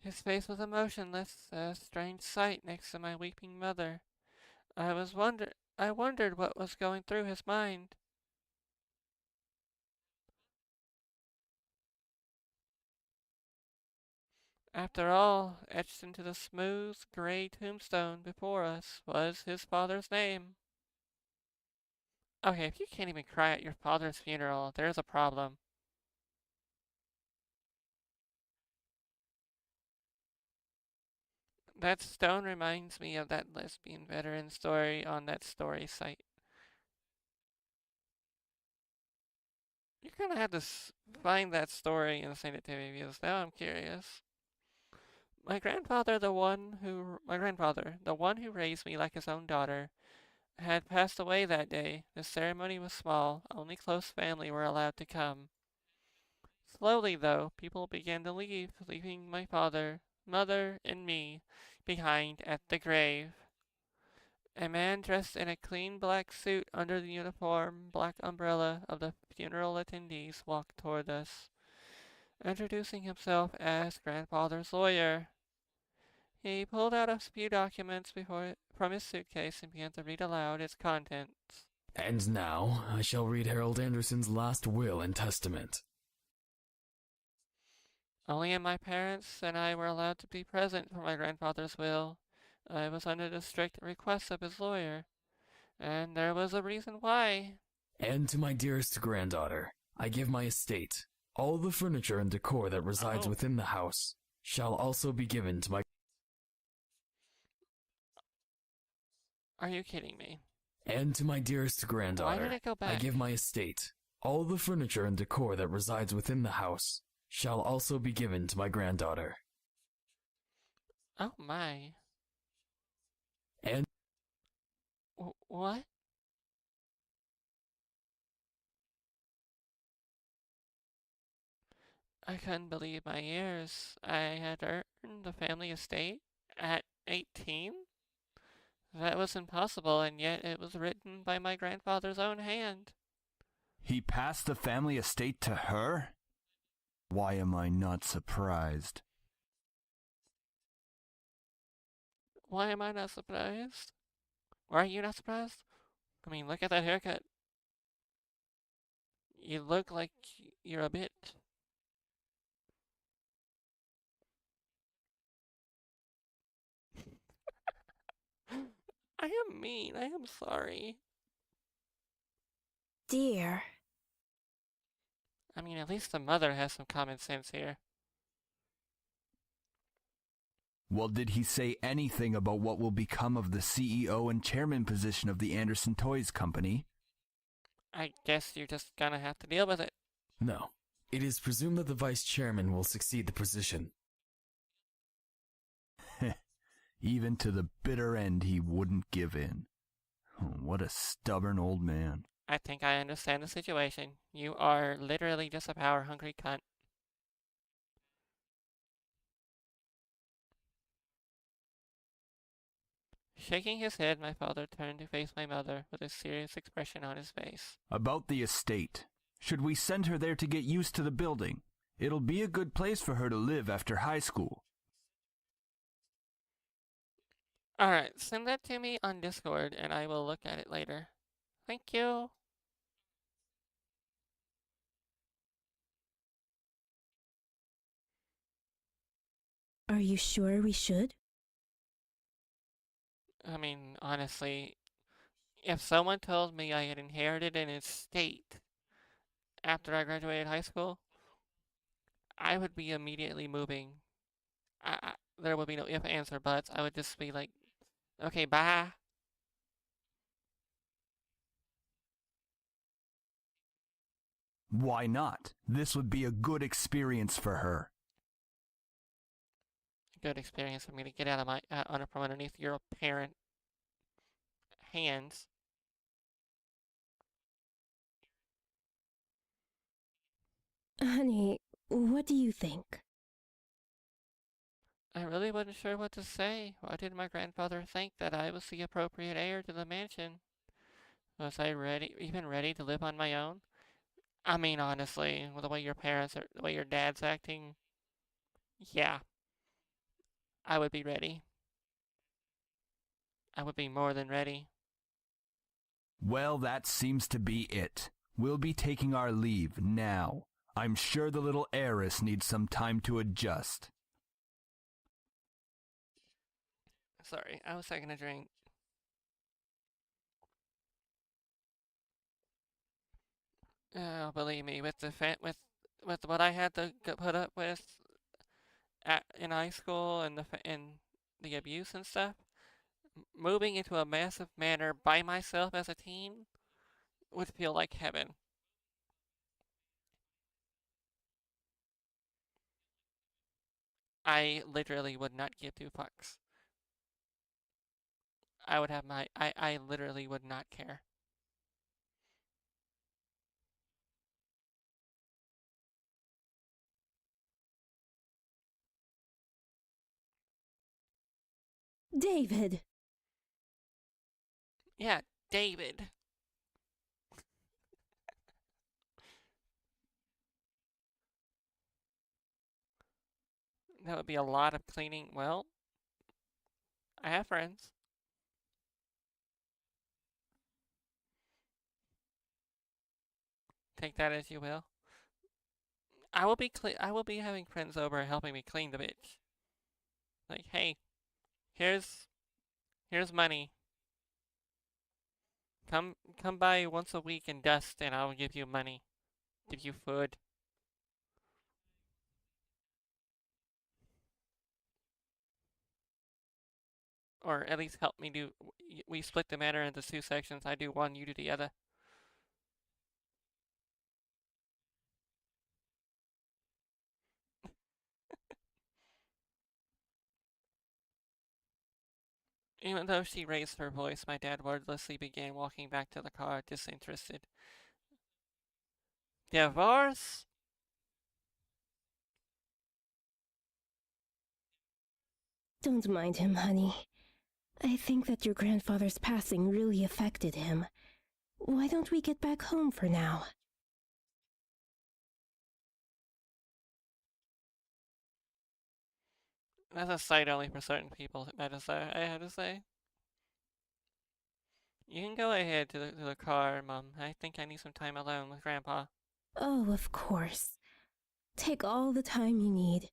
His face was emotionless, a strange sight next to my weeping mother. I wondered what was going through his mind. After all, etched into the smooth, gray tombstone before us was his father's name. Okay, if you can't even cry at your father's funeral, there's a problem. That stone reminds me of that lesbian veteran story on that story site. You're gonna have to find that story and send it to me because now I'm curious. My grandfather, the one who raised me like his own daughter, had passed away that day. The ceremony was small, only close family were allowed to come. Slowly, though, people began to leave, leaving my father, mother, and me behind at the grave. A man dressed in a clean black suit under the uniform black umbrella of the funeral attendees walked toward us, introducing himself as grandfather's lawyer. He pulled out a few documents from his suitcase and began to read aloud its contents. And now, I shall read Harold Anderson's last will and testament. Only my parents and I were allowed to be present for my grandfather's will. I was under the strict request of his lawyer, and there was a reason why. And to my dearest granddaughter, I give my estate. All the furniture and decor that resides within the house shall also be given to my... Are you kidding me? And to my dearest granddaughter, Why did it go back? I give my estate. All the furniture and decor that resides within the house shall also be given to my granddaughter. Oh my. And... What? I couldn't believe my ears. I had earned the family estate at 18? That was impossible, and yet it was written by my grandfather's own hand. He passed the family estate to her? Why am I not surprised? Why am I not surprised? Why are you not surprised? I mean, look at that haircut. You look like you're a bit... I am mean. I am sorry. Dear. I mean, at least the mother has some common sense here. Well, did he say anything about what will become of the CEO and chairman position of the Anderson Toys Company? I guess you're just gonna have to deal with it. No. It is presumed that the vice chairman will succeed the position. Even to the bitter end he wouldn't give in. What a stubborn old man. I think I understand the situation. You are literally just a power-hungry cunt. Shaking his head, my father turned to face my mother with a serious expression on his face. About the estate. Should we send her there to get used to the building? It'll be a good place for her to live after high school. Alright, send that to me on Discord and I will look at it later. Thank you. Are you sure we should? I mean, honestly, if someone told me I had inherited an estate after I graduated high school, I would be immediately moving. There would be no if, ands, or buts. I would just be like, okay, bye. Why not? This would be a good experience for her. Good experience for me to get out of my from underneath your parent hands. Honey, what do you think? I really wasn't sure what to say. Why did my grandfather think that I was the appropriate heir to the mansion? Was I even ready to live on my own? I mean, honestly, with the way the way your dad's acting, yeah, I would be ready. I would be more than ready. Well, that seems to be it. We'll be taking our leave now. I'm sure the little heiress needs some time to adjust. Sorry, I was taking a drink. Oh, believe me, with the with what I had to put up with in high school and the abuse and stuff, moving into a massive manor by myself as a teen would feel like heaven. I literally would not give two fucks. I would have I literally would not care. David! Yeah, David. That would be a lot of cleaning. Well, I have friends. Take that as you will. I will be having friends over helping me clean the bitch. Like, hey, here's money. Come by once a week and dust, and I'll give you money, give you food, or at least help me do. We split the matter into two sections. I do one, you do the other. Even though she raised her voice, my dad wordlessly began walking back to the car, disinterested. Divorce? Don't mind him, honey. I think that your grandfather's passing really affected him. Why don't we get back home for now? That's a sight only for certain people, I had to say. You can go ahead to the car, Mom. I think I need some time alone with Grandpa. Oh, of course. Take all the time you need.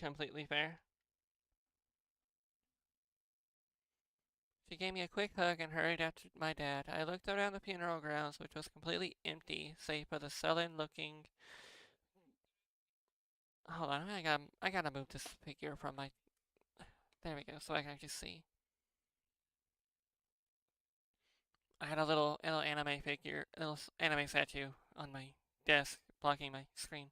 Completely fair. She gave me a quick hug and hurried after my dad. I looked around the funeral grounds, which was completely empty, save for the sullen-looking. Hold on, I gotta move this figure from my. There we go, so I can actually see. I had a little anime figure, little anime statue on my desk, blocking my screen.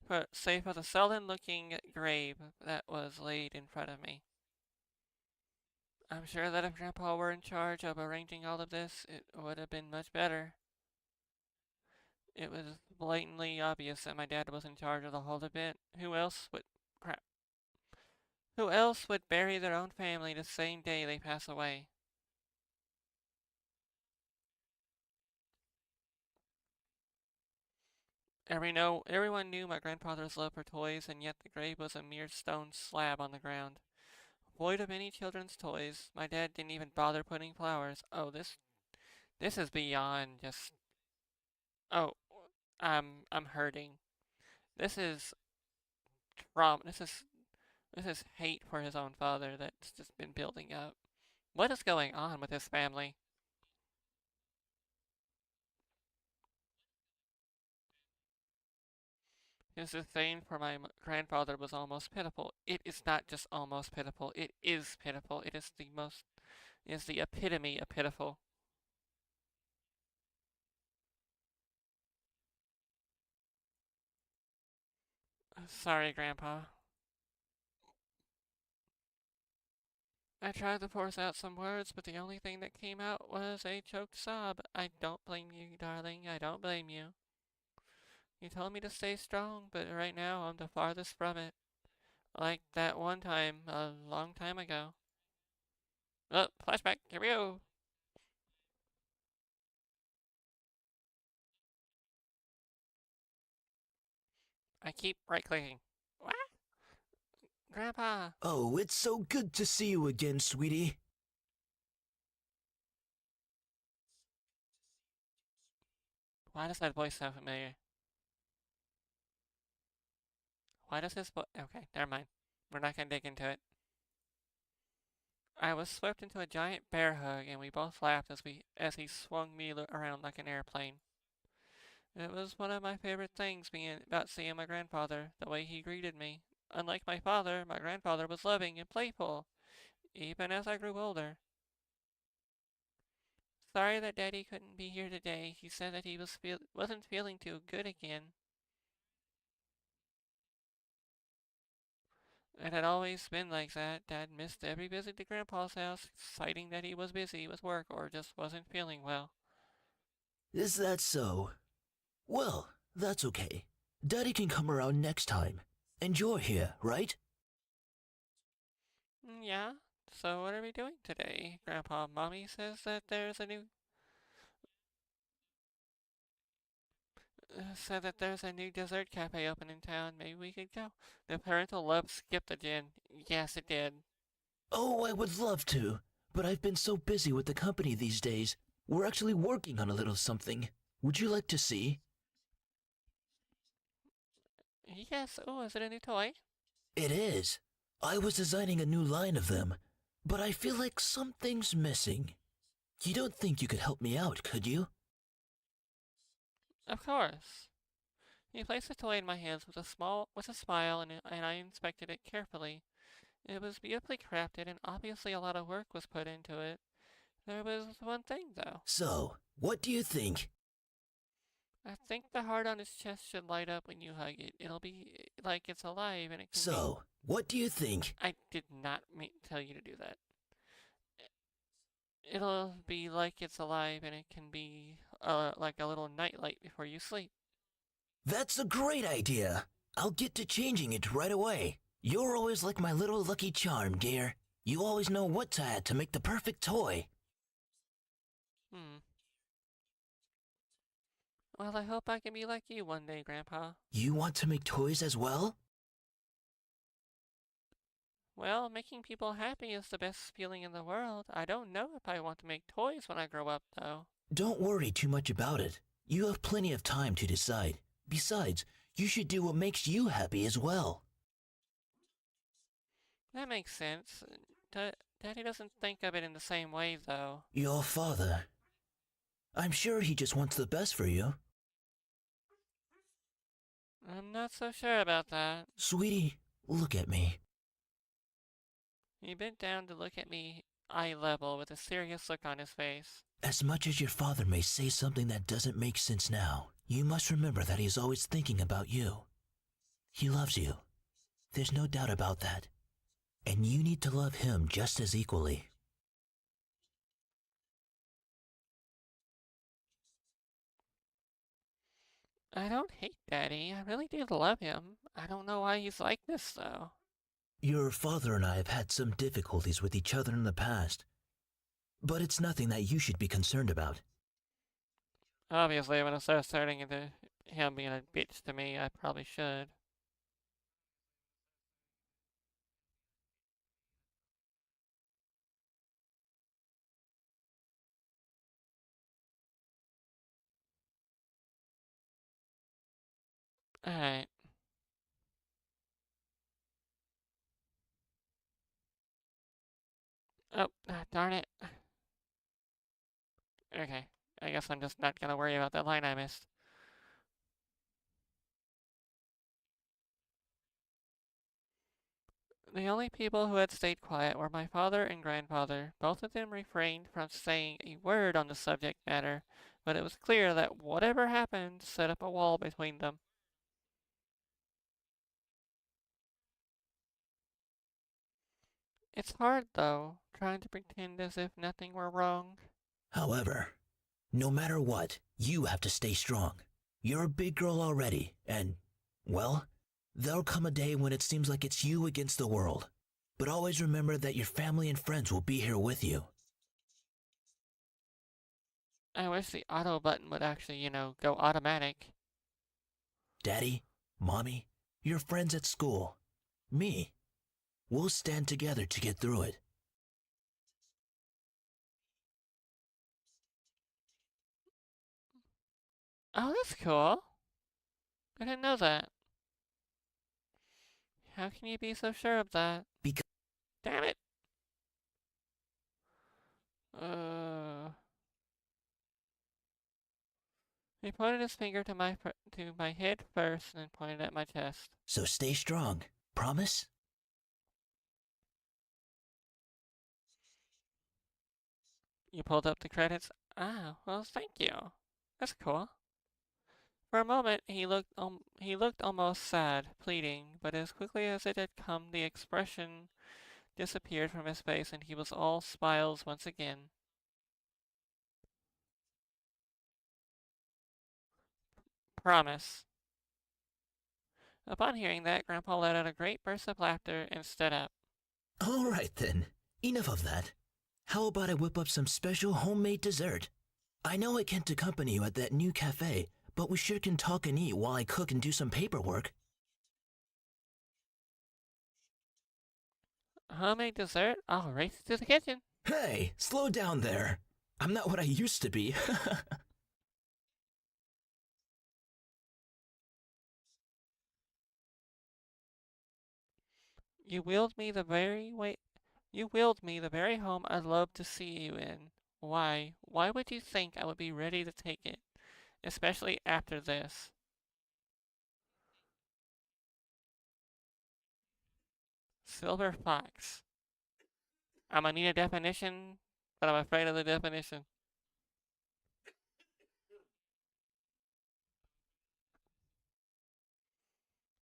But save for the sullen-looking grave that was laid in front of me. I'm sure that if Grandpa were in charge of arranging all of this, it would have been much better. It was blatantly obvious that my dad was in charge of the whole event. Crap. Who else would bury their own family the same day they pass away? Everyone knew my grandfather's love for toys, and yet the grave was a mere stone slab on the ground. Void of any children's toys, my dad didn't even bother putting flowers. Oh, this is beyond just. Oh, I'm hurting. This is trauma. This is hate for his own father that's just been building up. What is going on with his family? His disdain for my grandfather was almost pitiful. It is not just almost pitiful. It is pitiful. It is the epitome of pitiful. Sorry, Grandpa. I tried to force out some words, but the only thing that came out was a choked sob. I don't blame you, darling. I don't blame you. You told me to stay strong, but right now I'm the farthest from it. Like that one time, a long time ago. Oh, flashback. Here we go. I keep right-clicking. What? Grandpa. Oh, it's so good to see you again, sweetie. Why does that voice sound familiar? Why does his okay, never mind. We're not gonna dig into it. I was swept into a giant bear hug, and we both laughed as he swung me around like an airplane. It was one of my favorite things about seeing my grandfather, the way he greeted me. Unlike my father, my grandfather was loving and playful, even as I grew older. Sorry that Daddy couldn't be here today. He said that he wasn't feeling too good again. It had always been like that. Dad missed every visit to Grandpa's house, citing that he was busy with work or just wasn't feeling well. Is that so? Well, that's okay. Daddy can come around next time. And you're here, right? Yeah? So what are we doing today? Grandpa Mommy says that there's a new dessert cafe open in town. Maybe we could go. The parental love skipped again. Yes, it did. Oh, I would love to, but I've been so busy with the company these days. We're actually working on a little something. Would you like to see? Yes. Oh, is it a new toy? It is. I was designing a new line of them, but I feel like something's missing. You don't think you could help me out, could you? Of course. He placed the toy in my hands with a smile, and I inspected it carefully. It was beautifully crafted, and obviously a lot of work was put into it. There was one thing, though. So, what do you think? I think the heart on his chest should light up when you hug it. It'll be like it's alive, and it can So, what do you think? I did not tell you to do that. It'll be like it's alive, and it can be like a little nightlight before you sleep. That's a great idea. I'll get to changing it right away. You're always like my little lucky charm, dear. You always know what to add to make the perfect toy. Well, I hope I can be like you one day, Grandpa. You want to make toys as well? Well, making people happy is the best feeling in the world. I don't know if I want to make toys when I grow up, though. Don't worry too much about it. You have plenty of time to decide. Besides, you should do what makes you happy as well. That makes sense. Daddy doesn't think of it in the same way, though. Your father. I'm sure he just wants the best for you. I'm not so sure about that. Sweetie, look at me. He bent down to look at me eye level with a serious look on his face. As much as your father may say something that doesn't make sense now, you must remember that he's always thinking about you. He loves you. There's no doubt about that. And you need to love him just as equally. I don't hate Daddy. I really do love him. I don't know why he's like this, though. Your father and I have had some difficulties with each other in the past. But it's nothing that you should be concerned about. Obviously, when I start starting into him being a bitch to me, I probably should. Alright. Oh, darn it. Okay, I guess I'm just not gonna worry about that line I missed. The only people who had stayed quiet were my father and grandfather. Both of them refrained from saying a word on the subject matter, but it was clear that whatever happened set up a wall between them. It's hard, though, trying to pretend as if nothing were wrong. However, no matter what, you have to stay strong. You're a big girl already, and, well, there'll come a day when it seems like it's you against the world. But always remember that your family and friends will be here with you. I wish the auto button would actually, go automatic. Daddy, Mommy, your friends at school, me. We'll stand together to get through it. Oh, that's cool. I didn't know that. How can you be so sure of that? Because Damn it! He pointed his finger to my head first, and then pointed at my chest. so stay strong. Promise? You pulled up the credits. Ah, well, thank you. That's cool. For a moment, he looked almost sad, pleading, but as quickly as it had come, the expression disappeared from his face, and he was all smiles once again. Promise. Upon hearing that, Grandpa let out a great burst of laughter and stood up. All right then. Enough of that. How about I whip up some special homemade dessert? I know I can't accompany you at that new cafe, but we sure can talk and eat while I cook and do some paperwork. Homemade dessert? I'll race to the kitchen. Hey, slow down there. I'm not what I used to be. You willed me the very home I'd love to see you in. Why? Why would you think I would be ready to take it? Especially after this. Silver fox. I'm gonna need a definition, but I'm afraid of the definition.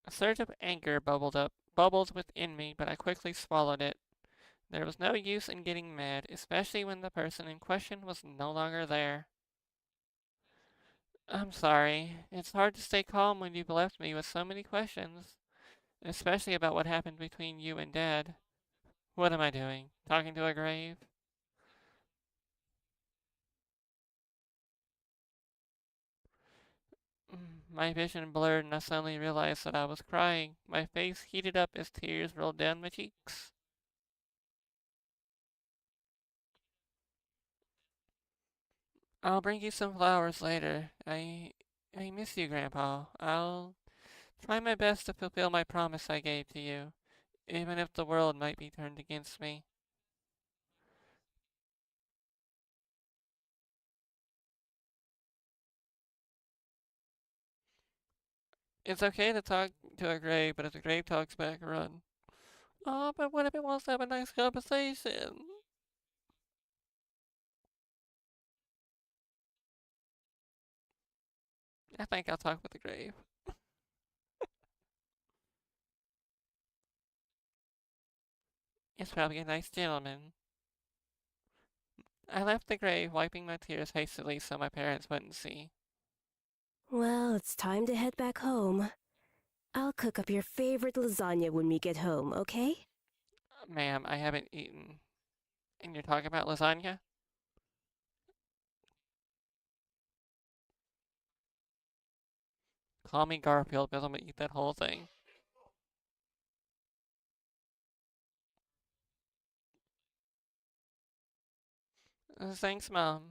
A surge of anger bubbled within me, but I quickly swallowed it. There was no use in getting mad, especially when the person in question was no longer there. I'm sorry. It's hard to stay calm when you've left me with so many questions, especially about what happened between you and Dad. What am I doing? Talking to a grave? My vision blurred and I suddenly realized that I was crying. My face heated up as tears rolled down my cheeks. I'll bring you some flowers later. I miss you, Grandpa. I'll try my best to fulfill my promise I gave to you, even if the world might be turned against me. It's okay to talk to a grave, but if the grave talks back, run. Oh, but what if it wants to have a nice conversation? I think I'll talk with the grave. It's probably a nice gentleman. I left the grave, wiping my tears hastily so my parents wouldn't see. Well, it's time to head back home. I'll cook up your favorite lasagna when we get home, okay? Ma'am, I haven't eaten. And you're talking about lasagna? Call me Garfield because I'm gonna eat that whole thing. Thanks, Mom.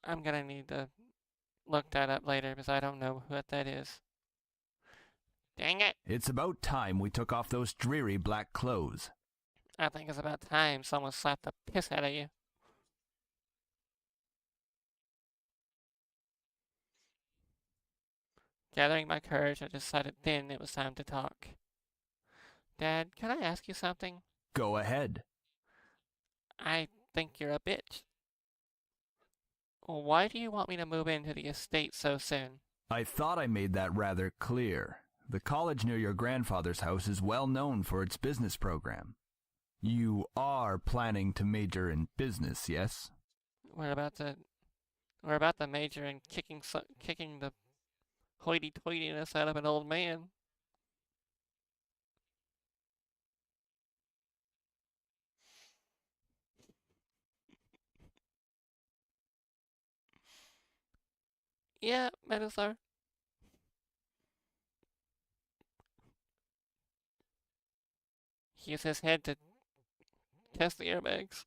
I'm gonna need to look that up later because I don't know what that is. Dang it! It's about time we took off those dreary black clothes. I think it's about time someone slapped the piss out of you. Gathering my courage, I decided then it was time to talk. Dad, can I ask you something? Go ahead. I think you're a bitch. Why do you want me to move into the estate so soon? I thought I made that rather clear. The college near your grandfather's house is well known for its business program. You are planning to major in business, yes? We're about to major in kicking the hoity-toityness out of an old man. Yeah, Metasar. He used his head to test the airbags.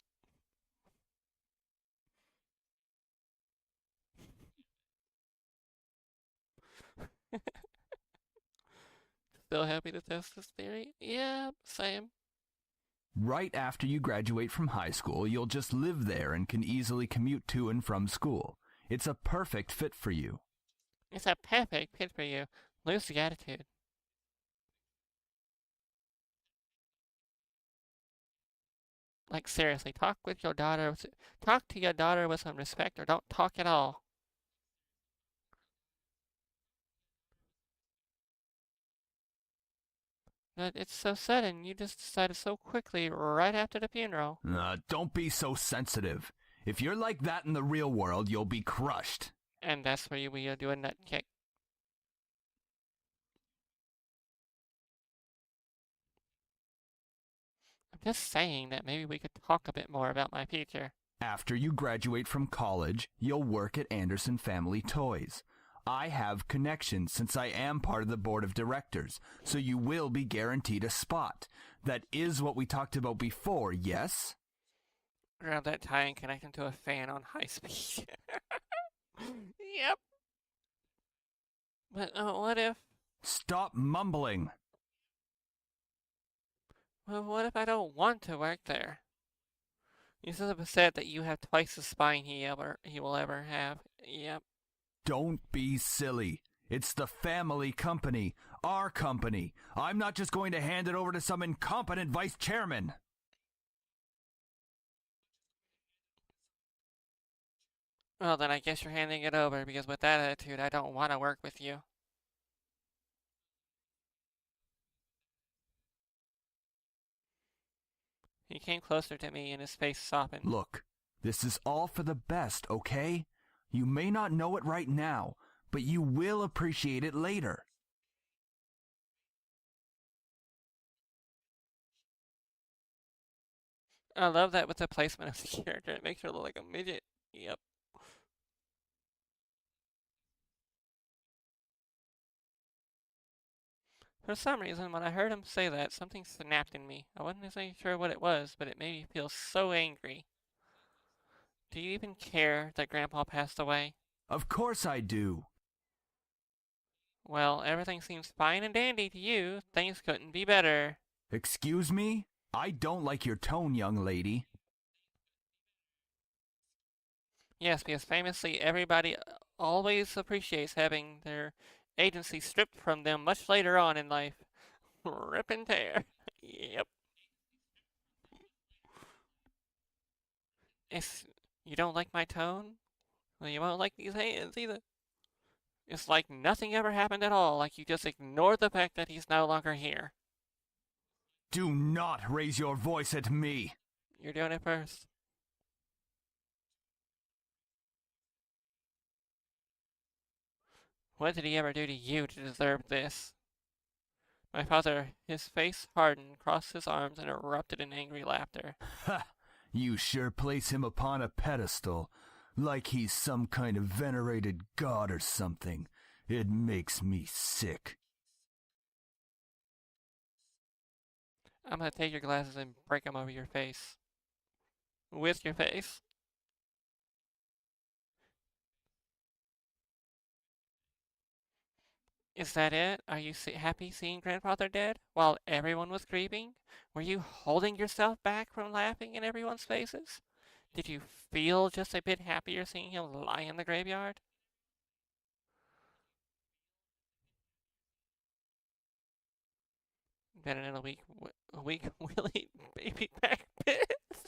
Still happy to test this theory? Yeah, same. Right after you graduate from high school, you'll just live there and can easily commute to and from school. It's a perfect fit for you. It's a perfect fit for you. Lose the attitude. Like seriously, talk to your daughter with some respect, or don't talk at all. But it's so sudden. You just decided so quickly right after the funeral. Don't be so sensitive. If you're like that in the real world, you'll be crushed. And that's where we do a nut kick. I'm just saying that maybe we could talk a bit more about my future. After you graduate from college, you'll work at Anderson Family Toys. I have connections since I am part of the board of directors, so you will be guaranteed a spot. That is what we talked about before, yes? Grab that tie and connect him to a fan on high speed. Yep. But what if... Stop mumbling. Well, what if I don't want to work there? You sort of said that you have twice the spine he will ever have. Yep. Don't be silly. It's the family company. Our company. I'm not just going to hand it over to some incompetent vice chairman. Well, then I guess you're handing it over, because with that attitude, I don't want to work with you. He came closer to me and his face softened. Look, this is all for the best, okay? You may not know it right now, but you will appreciate it later. I love that with the placement of the character. It makes her look like a midget. Yep. For some reason, when I heard him say that, something snapped in me. I wasn't exactly sure what it was, but it made me feel so angry. Do you even care that Grandpa passed away? Of course I do. Well, everything seems fine and dandy to you. Things couldn't be better. Excuse me? I don't like your tone, young lady. Yes, because famously everybody always appreciates having their agency stripped from them much later on in life. Rip and tear. Yep. You don't like my tone? Well, you won't like these hands either. It's like nothing ever happened at all, like you just ignored the fact that he's no longer here. Do not raise your voice at me. You're doing it first. What did he ever do to you to deserve this? My father, his face hardened, crossed his arms, and erupted in angry laughter. Ha! You sure place him upon a pedestal, like he's some kind of venerated god or something. It makes me sick. I'm gonna take your glasses and break them over your face. With your face. Is that it? Are you happy seeing Grandfather dead while everyone was grieving? Were you holding yourself back from laughing in everyone's faces? Did you feel just a bit happier seeing him lie in the graveyard? Better than a weak Willie baby back bits.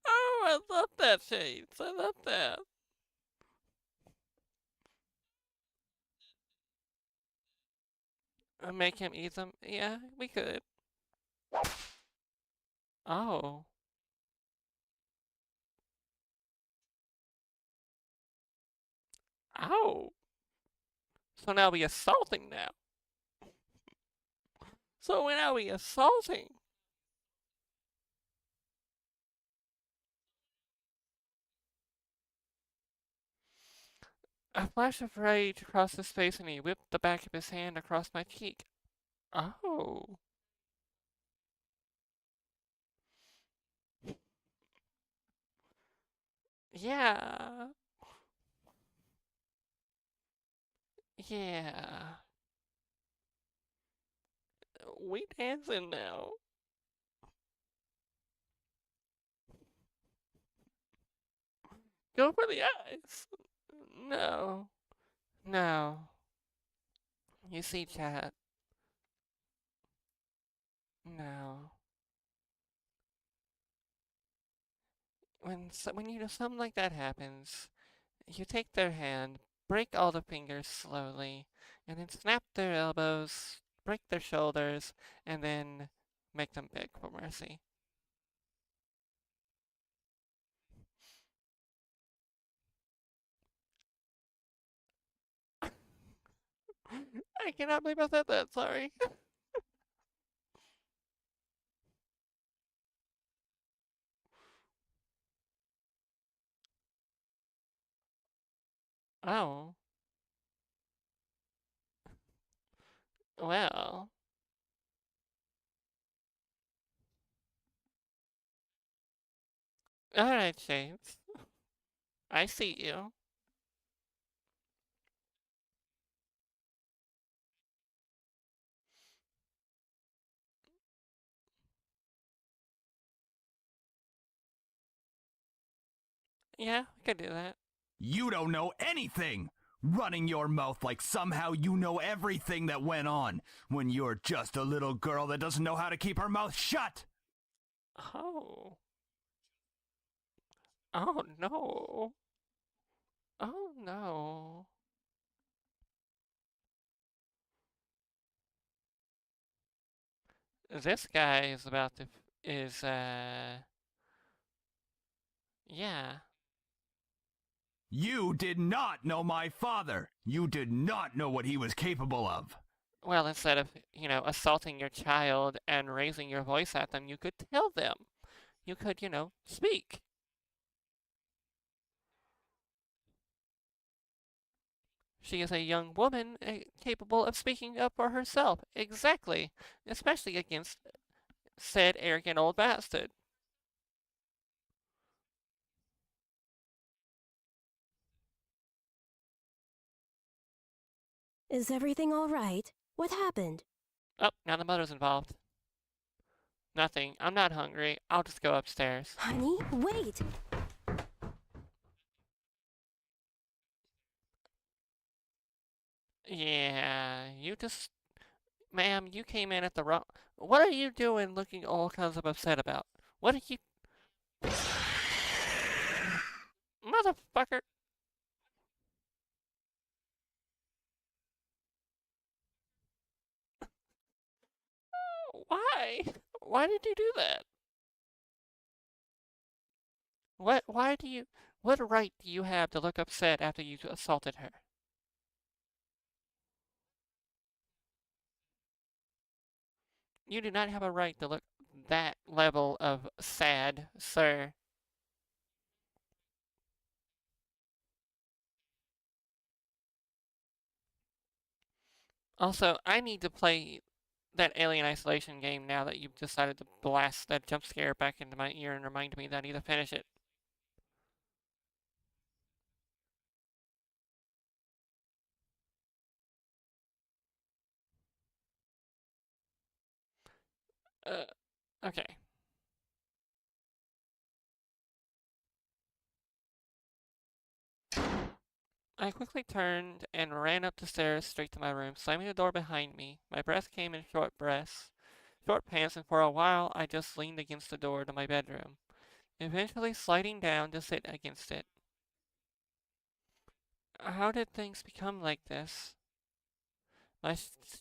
Oh, I love that shades. I love that. Make him eat them? Yeah, we could. Oh. Oh. So now we assaulting now. So now we assaulting. A flash of rage crossed his face and he whipped the back of his hand across my cheek. Oh. Yeah. Yeah. We dancing now. Go for the eyes. No. No. You see, chat. No. When you know something like that happens, you take their hand, break all the fingers slowly, and then snap their elbows, break their shoulders, and then make them beg for mercy. I cannot believe I said that, sorry. Oh. Well. Alright, James. I see you. Yeah, I could do that. You don't know anything! Running your mouth like somehow you know everything that went on, when you're just a little girl that doesn't know how to keep her mouth shut! Oh. Oh no. Oh no. This guy is about to yeah. You did not know my father! You did not know what he was capable of! Well, instead of, assaulting your child and raising your voice at them, you could tell them. You could, speak. She is a young woman capable of speaking up for herself. Exactly. Especially against said arrogant old bastard. Is everything all right? What happened? Oh, now the mother's involved. Nothing. I'm not hungry. I'll just go upstairs. Honey, wait! Yeah, Ma'am, you came in at the wrong... What are you doing looking all kinds of upset about? What are you... Motherfucker! Why? Why did you do that? What right do you have to look upset after you assaulted her? You do not have a right to look that level of sad, sir. Also, I need to play that Alien Isolation game now that you've decided to blast that jump scare back into my ear and remind me that I need to finish it. Okay. I quickly turned and ran up the stairs straight to my room, slamming the door behind me. My breath came in short breaths, short pants, and for a while I just leaned against the door to my bedroom, eventually sliding down to sit against it. How did things become like this?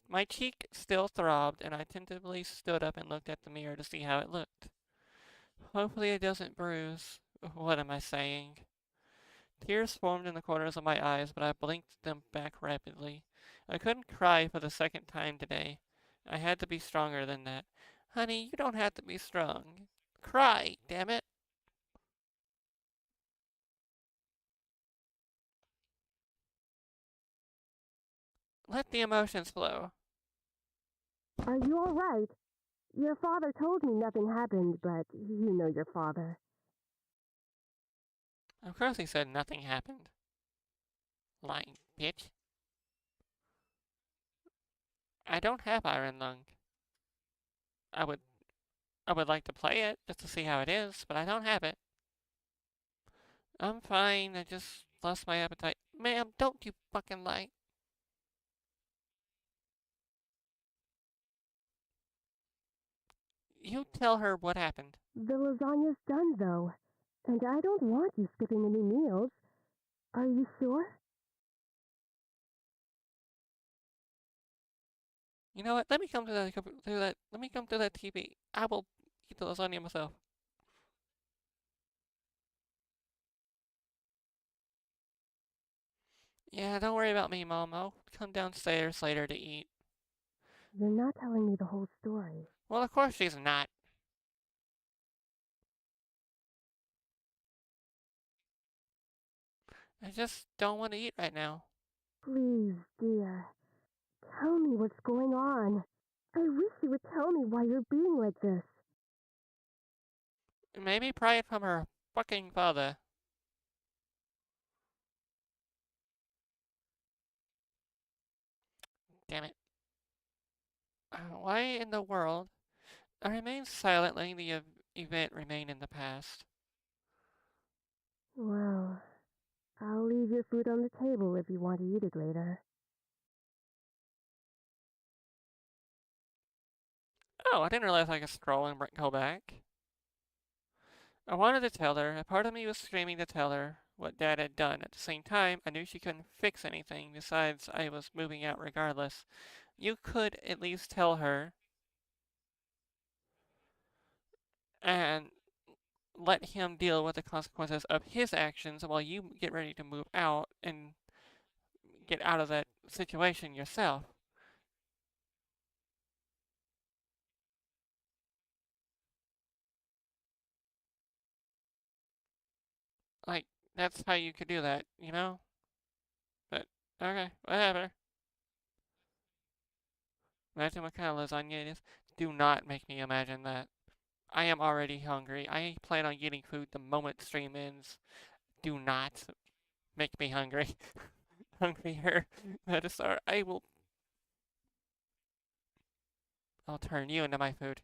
My cheek still throbbed, and I tentatively stood up and looked at the mirror to see how it looked. Hopefully it doesn't bruise. What am I saying? Tears formed in the corners of my eyes, but I blinked them back rapidly. I couldn't cry for the second time today. I had to be stronger than that. Honey, you don't have to be strong. Cry, damn it. Let the emotions flow. Are you all right? Your father told me nothing happened, but you know your father. Of course he said nothing happened. Lying bitch. I don't have Iron Lung. I would I would like to play it just to see how it is, but I don't have it. I'm fine. I just lost my appetite. Ma'am, don't you fucking lie. You tell her what happened. The lasagna's done, though, and I don't want you skipping any meals. Are you sure? You know what? Let me come to that. Let me come to that TV. I will eat the lasagna myself. Yeah, don't worry about me, Mom. I'll come downstairs later to eat. You're not telling me the whole story. Well, of course she's not. I just don't want to eat right now. Please, dear. Tell me what's going on. I wish you would tell me why you're being like this. Maybe pry it from her fucking father. Damn it. Why in the world? I remain silent, letting the event remain in the past. Well, I'll leave your food on the table if you want to eat it later. Oh, I didn't realize I could scroll and go back. I wanted to tell her. A part of me was screaming to tell her what Dad had done. At the same time, I knew she couldn't fix anything. Besides, I was moving out regardless. You could at least tell her and let him deal with the consequences of his actions while you get ready to move out and get out of that situation yourself. Like, that's how you could do that, you know? But, okay, whatever. Imagine what kind of lasagna it is. Do not make me imagine that. I am already hungry. I plan on getting food the moment stream ends. Do not make me hungry. Hungrier. Metastar. I'll turn you into my food.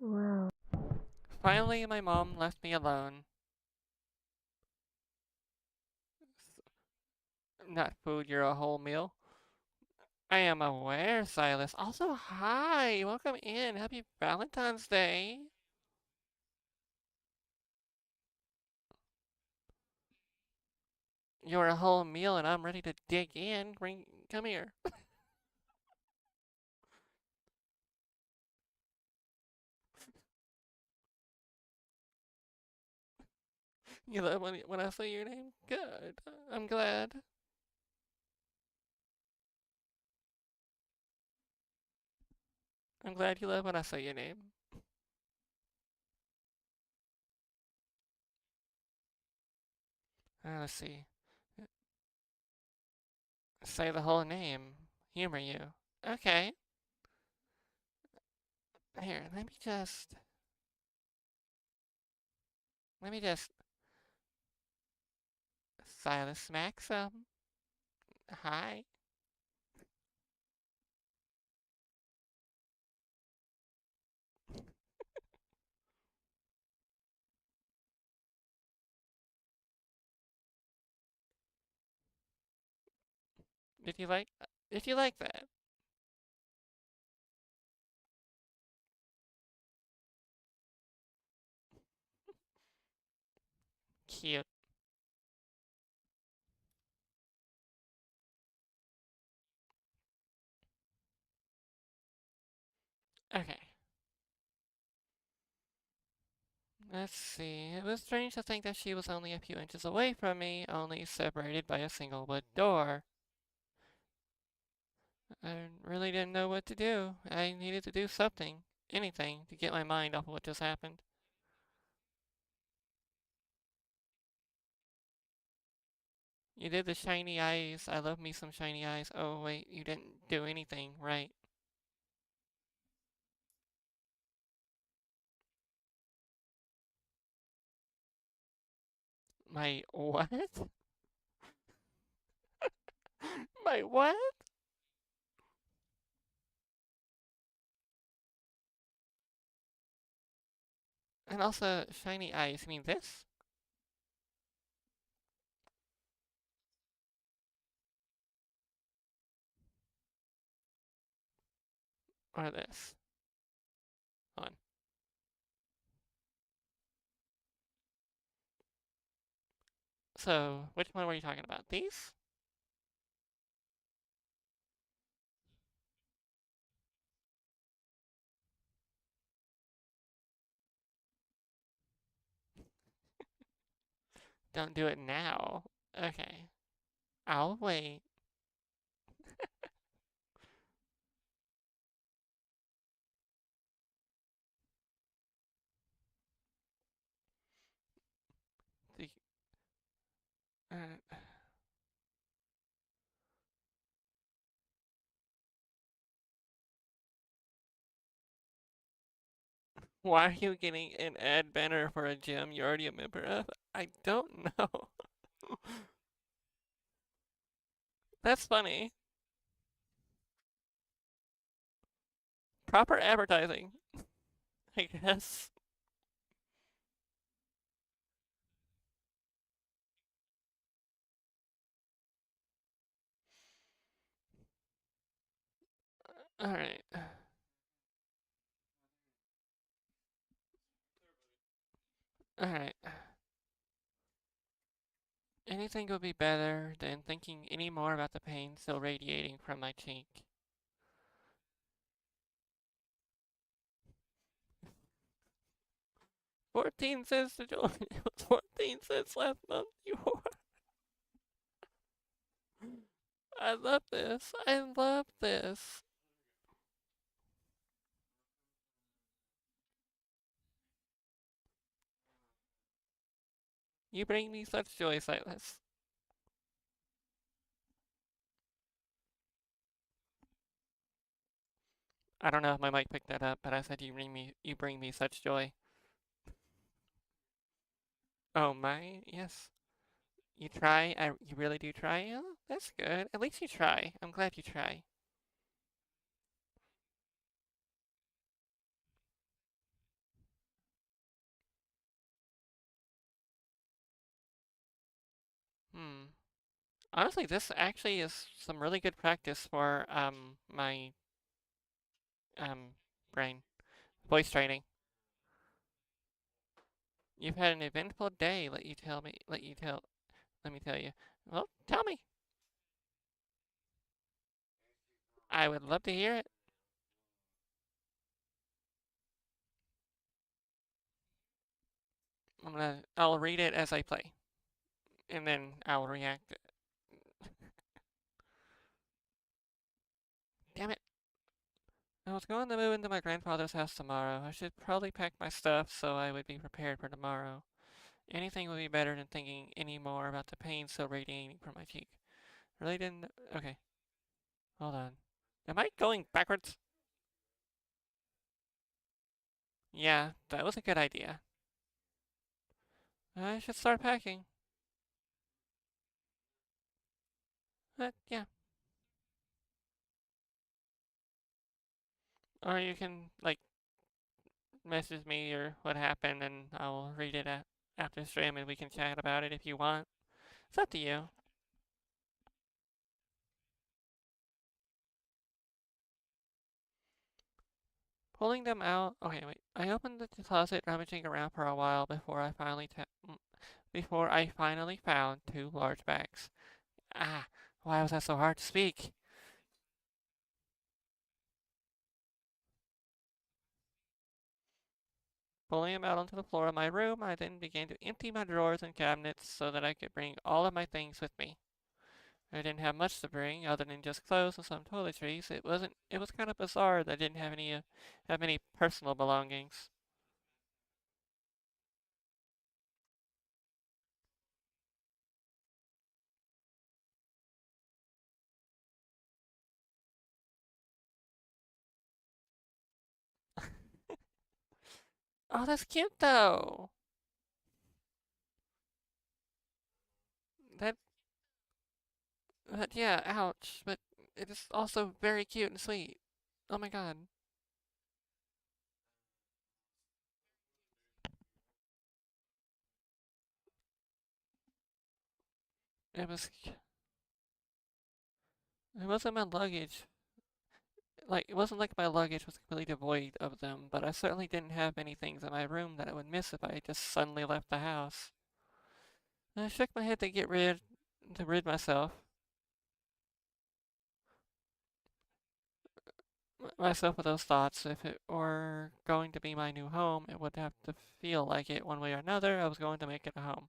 Wow. Finally, my mom left me alone. Not food, you're a whole meal. I am aware, Silas. Also, hi! Welcome in. Happy Valentine's Day. You're a whole meal and I'm ready to dig in. Come here. You love when I say your name? Good. I'm glad. I'm glad you love when I say your name. Let's see. Say the whole name. Humor you. Okay. Here, let me just Silas Maxim. Hi. Did you like that? Cute. Okay. Let's see. It was strange to think that she was only a few inches away from me, only separated by a single wood door. I really didn't know what to do. I needed to do something, anything, to get my mind off of what just happened. You did the shiny eyes. I love me some shiny eyes. Oh, wait, you didn't do anything, right? My what? My what? And also, shiny eyes. You mean this? Or this? Hold on. So, which one were you talking about? These? Don't do it now. Okay. I'll wait. The, uh, why are you getting an ad banner for a gym you're already a member of? I don't know. That's funny. Proper advertising, I guess. Alright. Alright. Anything would be better than thinking any more about the pain still radiating from my cheek. 14 cents to join. It was 14 cents last month. I love this. I love this. You bring me such joy, Silas. I don't know if my mic picked that up, but I said you bring me such joy. Oh my, yes. You try. You really do try. Oh, that's good. At least you try. I'm glad you try. Hmm. Honestly, this actually is some really good practice for my um brain. Voice training. You've had an eventful day, let me tell you. Well, tell me. I would love to hear it. I'll read it as I play. And then I'll react. Damn it. I was going to move into my grandfather's house tomorrow. I should probably pack my stuff so I would be prepared for tomorrow. Anything would be better than thinking any more about the pain still radiating from my cheek. Really didn't. Okay, hold on. Am I going backwards? Yeah, that was a good idea. I should start packing. But yeah. Or you can, like, message me or what happened and I'll read it after stream and we can chat about it if you want. It's up to you. Pulling them out. Okay, wait. I opened the closet, rummaging around for a while before I finally found two large bags. Ah, why was that so hard to speak? Pulling them out onto the floor of my room, I then began to empty my drawers and cabinets so that I could bring all of my things with me. I didn't have much to bring other than just clothes and some toiletries. It was kind of bizarre that I didn't have many personal belongings. Oh, that's cute though. But yeah, ouch. But it is also very cute and sweet. Oh my god. It was. It wasn't my luggage. Like, it wasn't like my luggage was completely devoid of them, but I certainly didn't have many things in my room that I would miss if I had just suddenly left the house. And I shook my head to rid myself of those thoughts. If it were going to be my new home, it would have to feel like it one way or another. I was going to make it a home.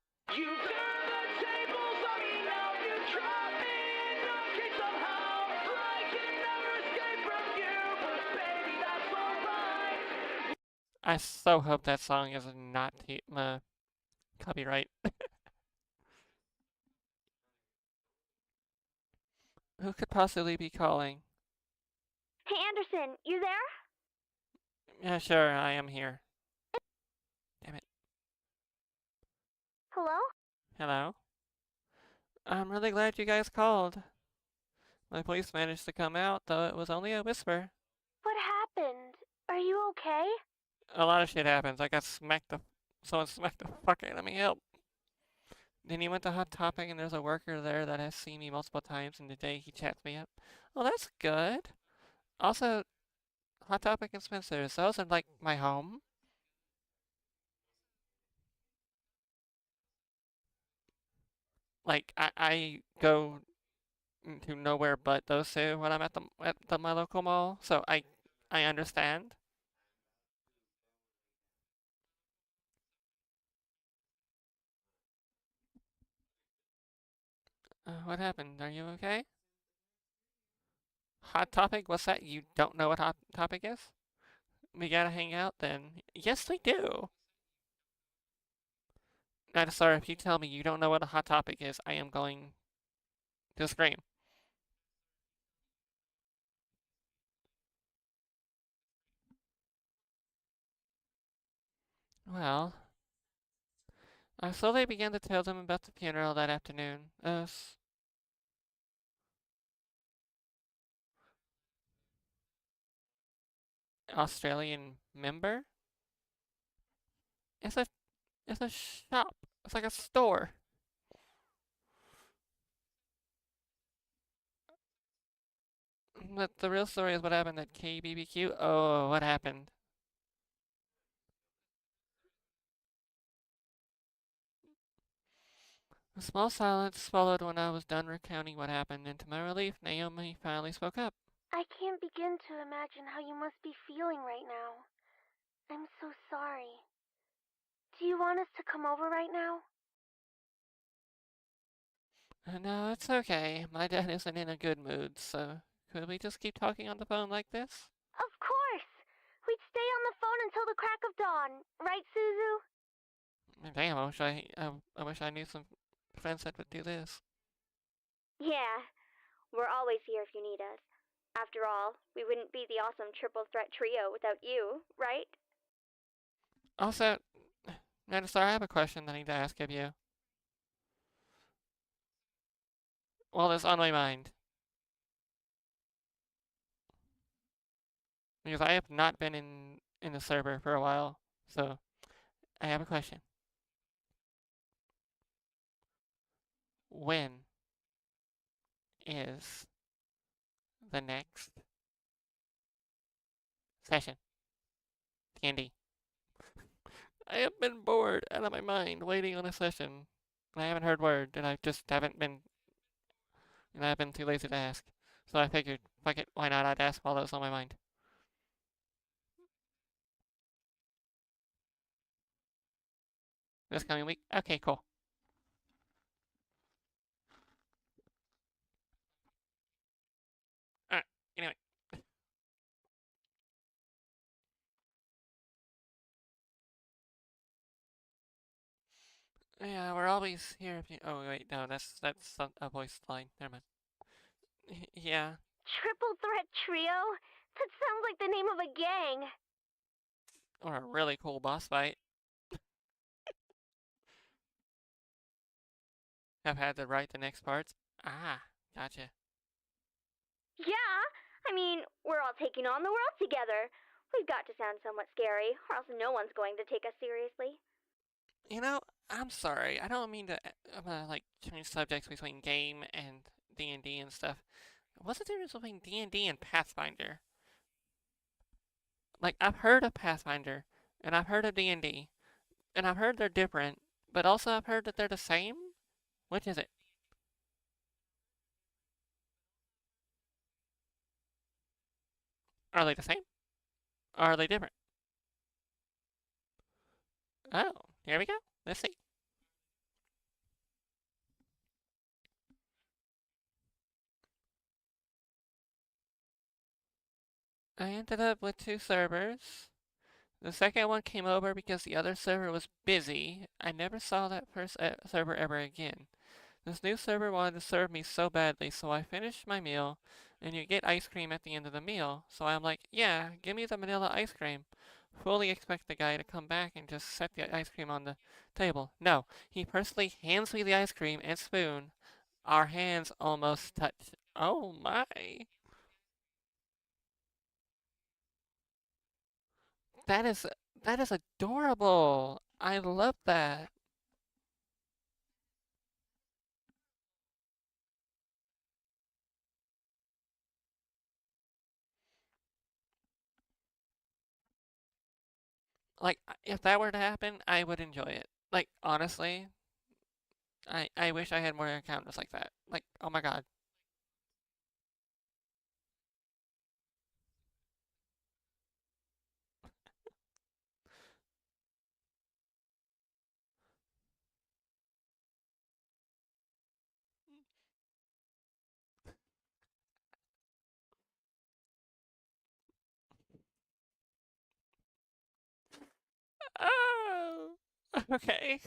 I so hope that song is not copyright. Who could possibly be calling? Hey, Anderson, you there? Yeah, sure, I am here. Damn it. Hello? Hello? I'm really glad you guys called. My police managed to come out, though it was only a whisper. What happened? Are you okay? A lot of shit happens. Someone smacked the fuck out of me. Help. Then he went to Hot Topic, and there's a worker there that has seen me multiple times, and today he chats me up. Oh, that's good. Also, Hot Topic and Spencer's. Those are like my home. Like, I go to nowhere but those two when I'm at my local mall, so I understand. What happened? Are you okay? Hot Topic? What's that? You don't know what Hot Topic is? We gotta hang out then. Yes, we do. Now, sorry, if you tell me you don't know what a Hot Topic is, I am going to scream. Well, I slowly began to tell them about the funeral that afternoon. Australian member? It's a it's a shop. It's like a store. But the real story is what happened at KBBQ. Oh, what happened? A small silence followed when I was done recounting what happened, and to my relief, Naomi finally spoke up. I can't begin to imagine how you must be feeling right now. I'm so sorry. Do you want us to come over right now? No, it's okay. My dad isn't in a good mood, so could we just keep talking on the phone like this? Of course! We'd stay on the phone until the crack of dawn, right, Suzu? Damn, I wish I knew some friends that would do this. Yeah, we're always here if you need us. After all, we wouldn't be the awesome triple threat trio without you, right? Also, Madisar, I have a question that I need to ask of you. Well, it's on my mind. Because I have not been in the server for a while, so I have a question. When is the next session? D&D. I have been bored out of my mind waiting on a session. And I haven't heard word, and I just haven't been, and I've been too lazy to ask. So I figured, fuck it, why not? I'd ask while that was on my mind. This coming week? Okay, cool. Alright, anyway. Yeah, we're always here if you. Oh wait, no, that's a voice line. Never mind. Yeah. Triple threat trio? That sounds like the name of a gang. Or a really cool boss fight. Have had to write the next parts. Ah, Gotcha. Yeah, I mean, we're all taking on the world together. We've got to sound somewhat scary, or else no one's going to take us seriously. You know, I'm sorry. I don't mean to. I'm gonna like change subjects between game and D&D and stuff. What's the difference between D&D and Pathfinder? Like I've heard of Pathfinder and I've heard of D&D and I've heard they're different, but also I've heard that they're the same. Which is it? Are they the same? Or are they different? Oh, here we go. Let's see. I ended up with 2 servers. The second one came over because the other server was busy. I never saw that first server ever again. This new server wanted to serve me so badly, so I finished my meal, and you get ice cream at the end of the meal. So I'm like, yeah, give me the vanilla ice cream. Fully expect the guy to come back and just set the ice cream on the table. No, he personally hands me the ice cream and spoon. Our hands almost touch. Oh my. That is that is adorable. I love that. Like if that were to happen, I would enjoy it. Like honestly, I wish I had more encounters like that. Like oh my god. Oh. Okay.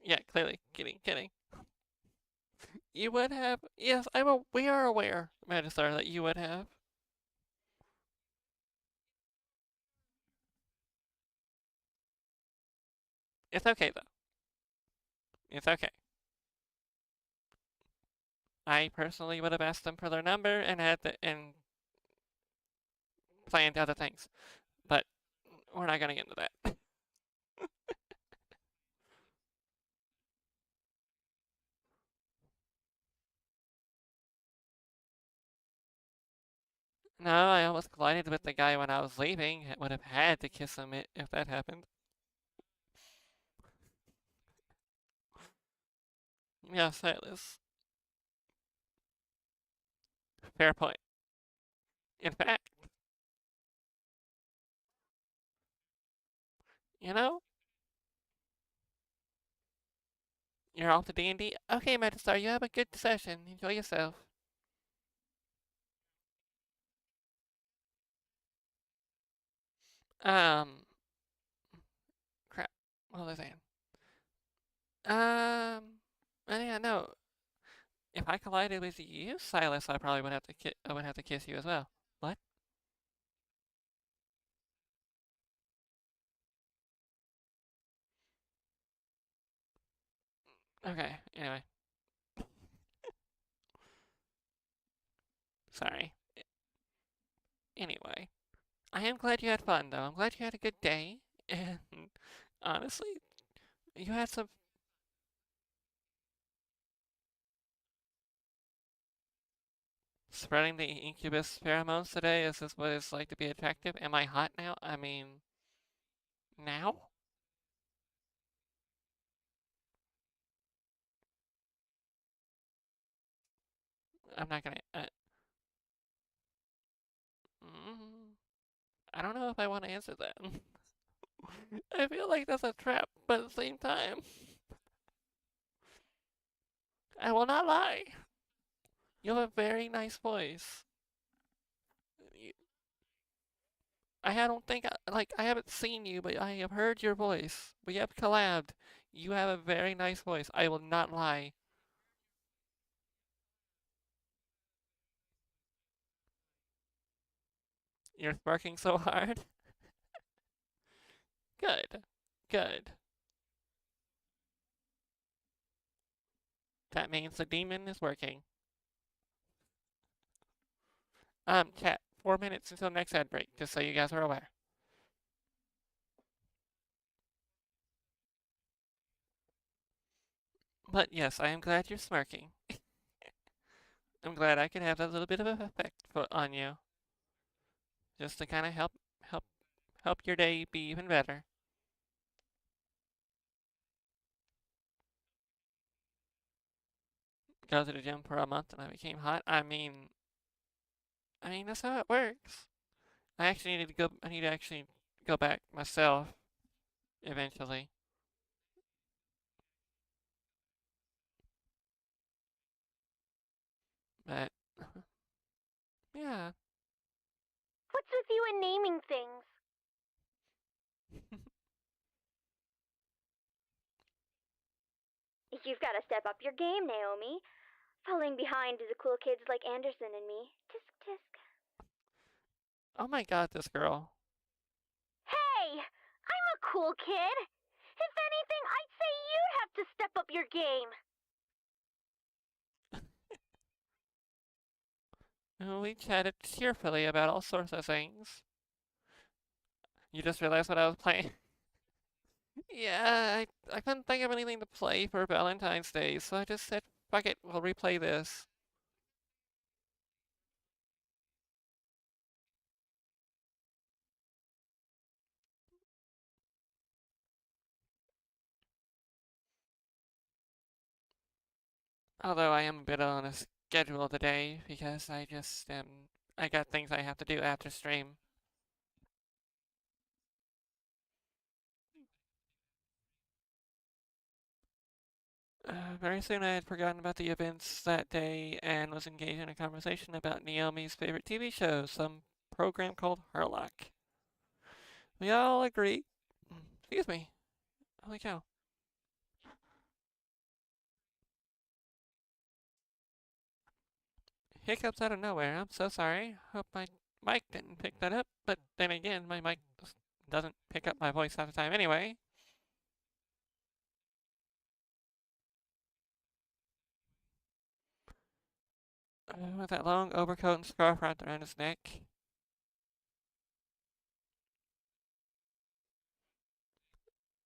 Yeah, clearly. Kidding. You would have. Yes, we are aware, Magister, that you would have. It's okay though. It's okay. I personally would have asked them for their number and and planned other things, but we're not gonna get into that. No, I almost collided with the guy when I was leaving. I would have had to kiss him if that happened. Yeah, Silas. Fair point. In fact, you know, you're off to D&D. Okay, Magister, you have a good session. Enjoy yourself. Um, crap. What was I saying? Yeah, no. If I collided with you, Silas, I probably would have to I would have to kiss you as well. What? Okay. Anyway, sorry. Anyway, I am glad you had fun, though. I'm glad you had a good day. And honestly, you had some spreading the incubus pheromones today. Is this what it's like to be attractive? Am I hot now? I mean, now? I'm not gonna. Mm, I don't know if I want to answer that. I feel like that's a trap, but at the same time, I will not lie. You have a very nice voice. I don't think, like, I haven't seen you, but I have heard your voice. We have collabed. You have a very nice voice. I will not lie. You're sparking so hard. Good. Good. That means the demon is working. Chat, 4 minutes until next ad break, just so you guys are aware. But yes, I am glad you're smirking. I'm glad I could have that little bit of an effect on you. Just to kind of help your day be even better. Go to the gym for a month and I became hot. I mean that's how it works. I need to actually go back myself eventually. But yeah. What's with you and naming things? You've got to step up your game, Naomi. Falling behind the cool kids like Anderson and me. Tisk tisk. Oh my god, this girl. Hey! I'm a cool kid! If anything, I'd say you'd have to step up your game! We chatted cheerfully about all sorts of things. You just realized what I was playing? Yeah, I couldn't think of anything to play for Valentine's Day, so I just said, fuck it, we'll replay this. Although I am a bit on a schedule today because I got things I have to do after stream. Very soon I had forgotten about the events that day and was engaged in a conversation about Naomi's favorite TV show, some program called Harlock. We all agree. Excuse me. Holy cow. Hiccups out of nowhere. I'm so sorry. Hope my mic didn't pick that up. But then again, my mic doesn't pick up my voice half the time anyway. With that long overcoat and scarf wrapped around his neck.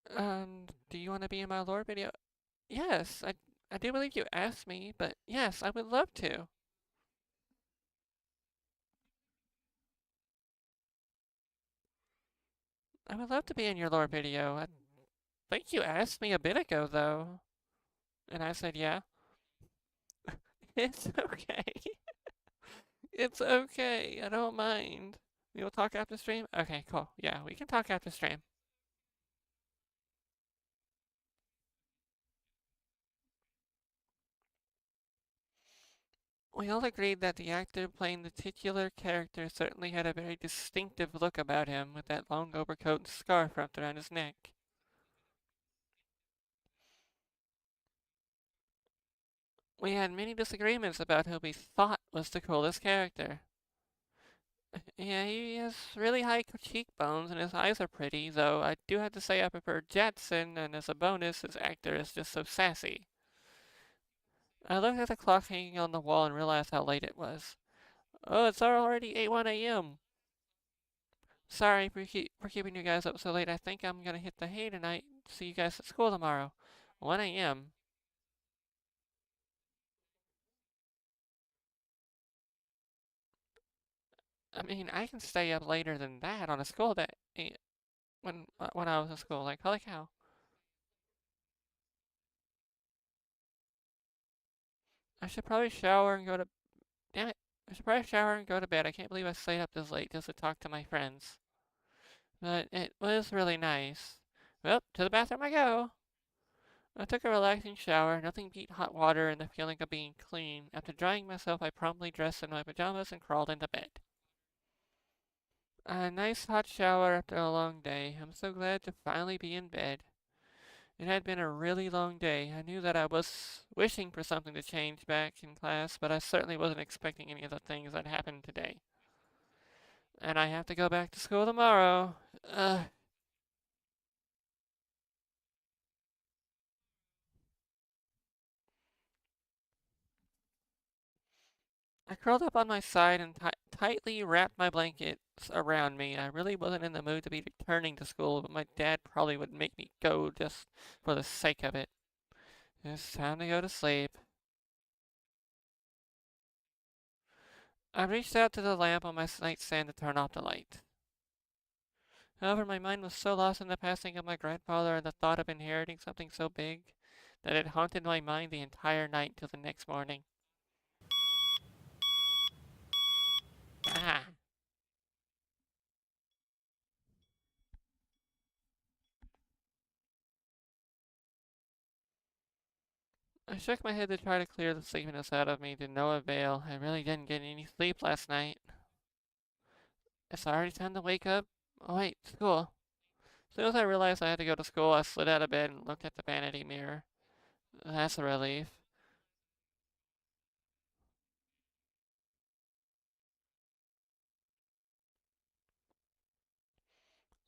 Do you want to be in my lore video? Yes, I do believe you asked me, but yes, I would love to. I would love to be in your lore video. I think you asked me a bit ago, though. And I said, yeah. It's okay. It's okay. I don't mind. We will talk after stream? Okay, cool. Yeah, we can talk after stream. We all agreed that the actor playing the titular character certainly had a very distinctive look about him with that long overcoat and scarf wrapped around his neck. We had many disagreements about who we thought was the coolest character. Yeah, he has really high cheekbones and his eyes are pretty, though I do have to say I prefer Jetson, and as a bonus, his actor is just so sassy. I looked at the clock hanging on the wall and realized how late it was. Oh, it's already 1 a.m. Sorry for keeping you guys up so late. I think I'm gonna hit the hay tonight. See you guys at school tomorrow. 1 a.m. I mean, I can stay up later than that on a school day when I was in school. Like, holy cow. I should probably shower and go to. Damn it. I should probably shower and go to bed. I can't believe I stayed up this late just to talk to my friends. But it was really nice. Well, to the bathroom I go. I took a relaxing shower. Nothing beat hot water and the feeling of being clean. After drying myself, I promptly dressed in my pajamas and crawled into bed. A nice hot shower after a long day. I'm so glad to finally be in bed. It had been a really long day. I knew that I was wishing for something to change back in class, but I certainly wasn't expecting any of the things that happened today. And I have to go back to school tomorrow. Ugh. I curled up on my side and tightly wrapped my blankets around me. I really wasn't in the mood to be returning to school, but my dad probably would make me go just for the sake of it. It's time to go to sleep. I reached out to the lamp on my nightstand to turn off the light. However, my mind was so lost in the passing of my grandfather and the thought of inheriting something so big that it haunted my mind the entire night until the next morning. Ah. I shook my head to try to clear the sleepiness out of me to no avail. I really didn't get any sleep last night. It's already time to wake up. Oh wait, school. As soon as I realized I had to go to school, I slid out of bed and looked at the vanity mirror. That's a relief.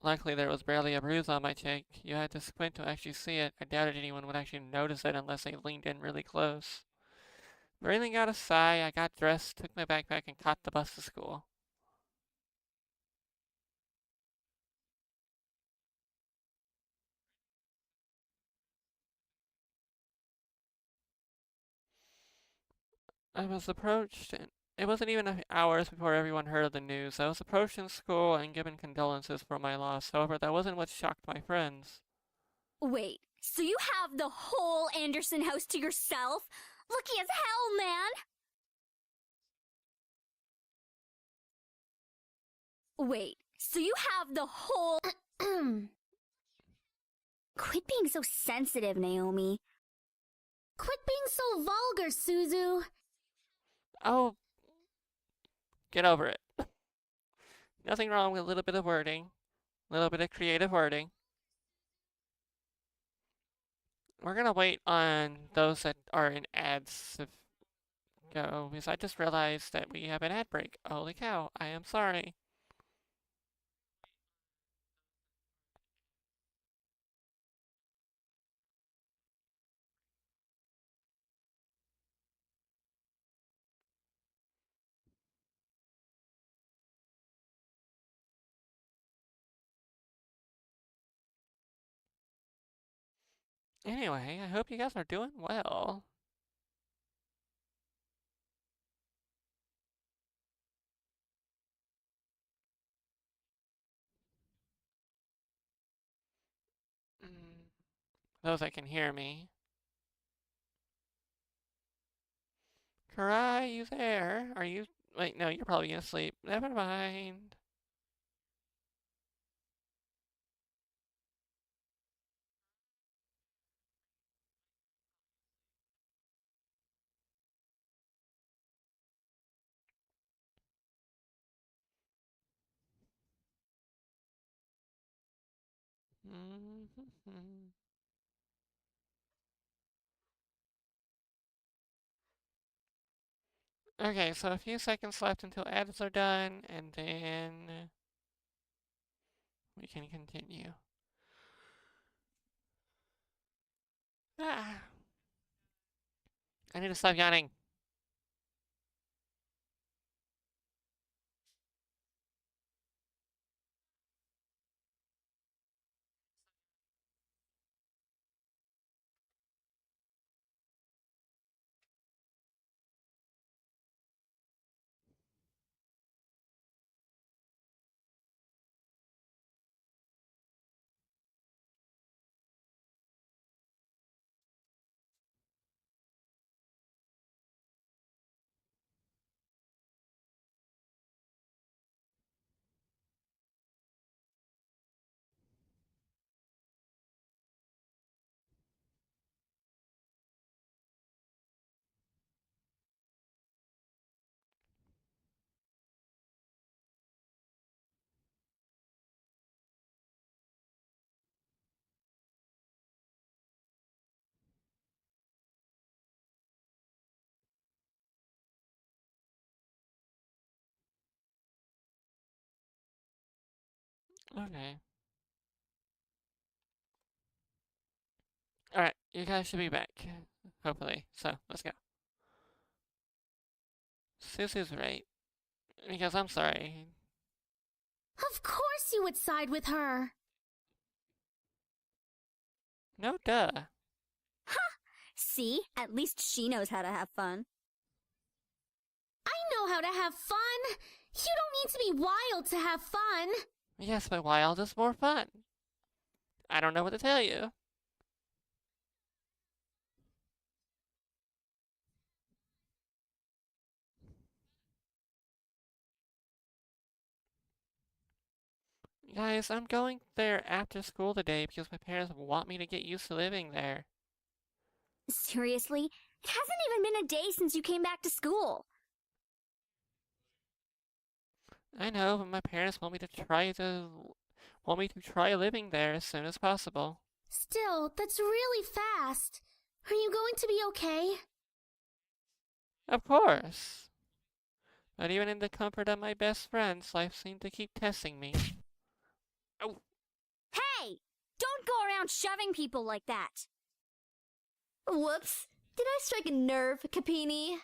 Luckily, there was barely a bruise on my cheek. You had to squint to actually see it. I doubted anyone would actually notice it unless they leaned in really close. Breathing out a sigh, I got dressed, took my backpack, and caught the bus to school. I was approached, and it wasn't even hours before everyone heard of the news. I was approached in school and given condolences for my loss. However, that wasn't what shocked my friends. Wait, so you have the whole Anderson house to yourself? Lucky as hell, man! Wait, so you have the whole... Quit being so sensitive, Naomi. Quit being so vulgar, Suzu. Oh, get over it. Nothing wrong with a little bit of wording, a little bit of creative wording. We're gonna wait on those that are in ads to go, because I just realized that we have an ad break. Holy cow, I am sorry. Anyway, I hope you guys are doing well. Those that can hear me. Karai, you there? Are you... Wait, no, you're probably asleep. Never mind. Okay, so a few seconds left until ads are done, and then we can continue. Ah, I need to stop yawning. Okay. Alright, you guys should be back. Hopefully. So, let's go. Suzu's right. Because I'm sorry. Of course you would side with her. No duh. Ha! See? At least she knows how to have fun. I know how to have fun. You don't need to be wild to have fun. Yes, but wild is more fun. I don't know what to tell you. Guys, I'm going there after school today because my parents want me to get used to living there. Seriously? It hasn't even been a day since you came back to school. I know, but my parents want me to try living there as soon as possible. Still, that's really fast. Are you going to be okay? Of course. But even in the comfort of my best friends, life seemed to keep testing me. Oh. Hey! Don't go around shoving people like that. Whoops. Did I strike a nerve, Capini?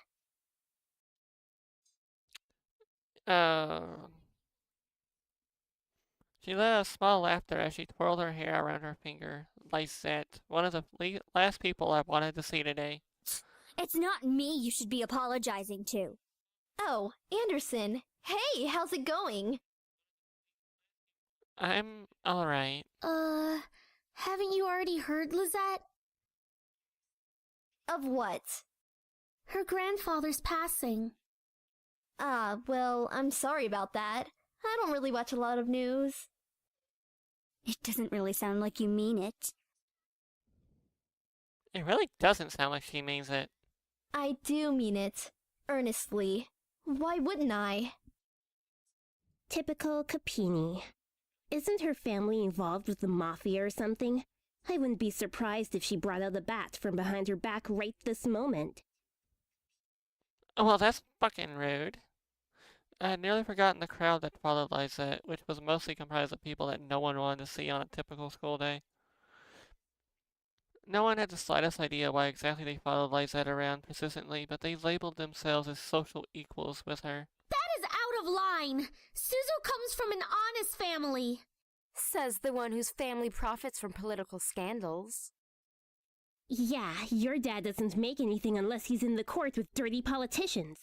She let out a small laughter as she twirled her hair around her finger. Lysette, one of the last people I wanted to see today. It's not me you should be apologizing to. Oh, Anderson. Hey, how's it going? I'm alright. Haven't you already heard, Lizette? Of what? Her grandfather's passing. Ah, well, I'm sorry about that. I don't really watch a lot of news. It doesn't really sound like you mean it. It really doesn't sound like she means it. I do mean it. Earnestly. Why wouldn't I? Typical Capini. Isn't her family involved with the mafia or something? I wouldn't be surprised if she brought out a bat from behind her back right this moment. Oh, well, that's fucking rude. I had nearly forgotten the crowd that followed Lysette, which was mostly comprised of people that no one wanted to see on a typical school day. No one had the slightest idea why exactly they followed Lysette around persistently, but they labeled themselves as social equals with her. That is out of line. Suzu comes from an honest family. Says the one whose family profits from political scandals. Yeah, your dad doesn't make anything unless he's in the court with dirty politicians.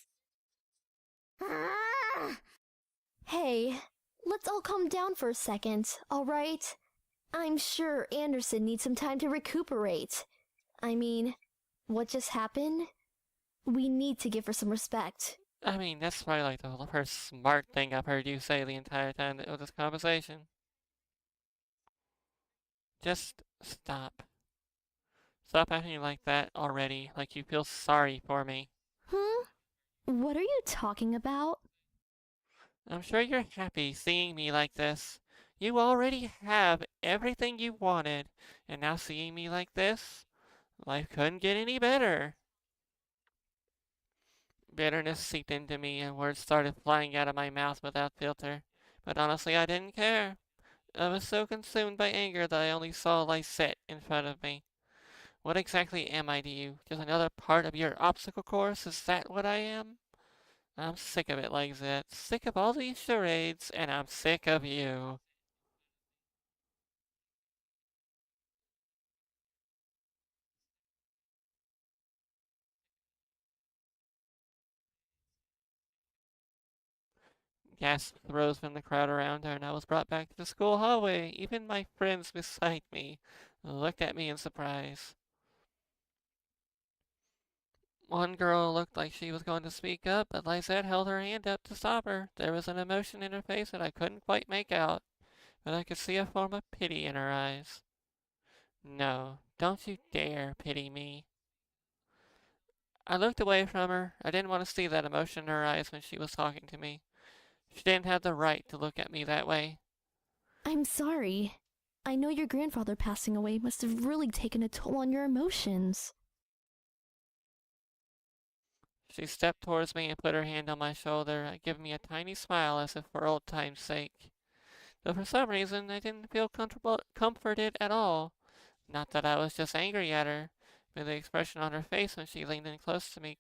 Hey, let's all calm down for a second, alright? I'm sure Anderson needs some time to recuperate. I mean, what just happened? We need to give her some respect. I mean, that's probably like the first smart thing I've heard you say the entire time of this conversation. Just stop. Stop acting like that already, like you feel sorry for me. What are you talking about? I'm sure you're happy seeing me like this. You already have everything you wanted, and now seeing me like this? Life couldn't get any better. Bitterness seeped into me, and words started flying out of my mouth without filter. But honestly, I didn't care. I was so consumed by anger that I only saw Lysette in front of me. What exactly am I to you? Just another part of your obstacle course? Is that what I am? I'm sick of it, Lysette. Sick of all these charades, and I'm sick of you. Gasps rose from the crowd around her, and I was brought back to the school hallway. Even my friends beside me looked at me in surprise. One girl looked like she was going to speak up, but Lysette held her hand up to stop her. There was an emotion in her face that I couldn't quite make out, but I could see a form of pity in her eyes. No, don't you dare pity me. I looked away from her. I didn't want to see that emotion in her eyes when she was talking to me. She didn't have the right to look at me that way. I'm sorry. I know your grandfather passing away must have really taken a toll on your emotions. She stepped towards me and put her hand on my shoulder, giving me a tiny smile as if for old time's sake. Though for some reason I didn't feel comforted at all. Not that I was just angry at her, but the expression on her face when she leaned in close to me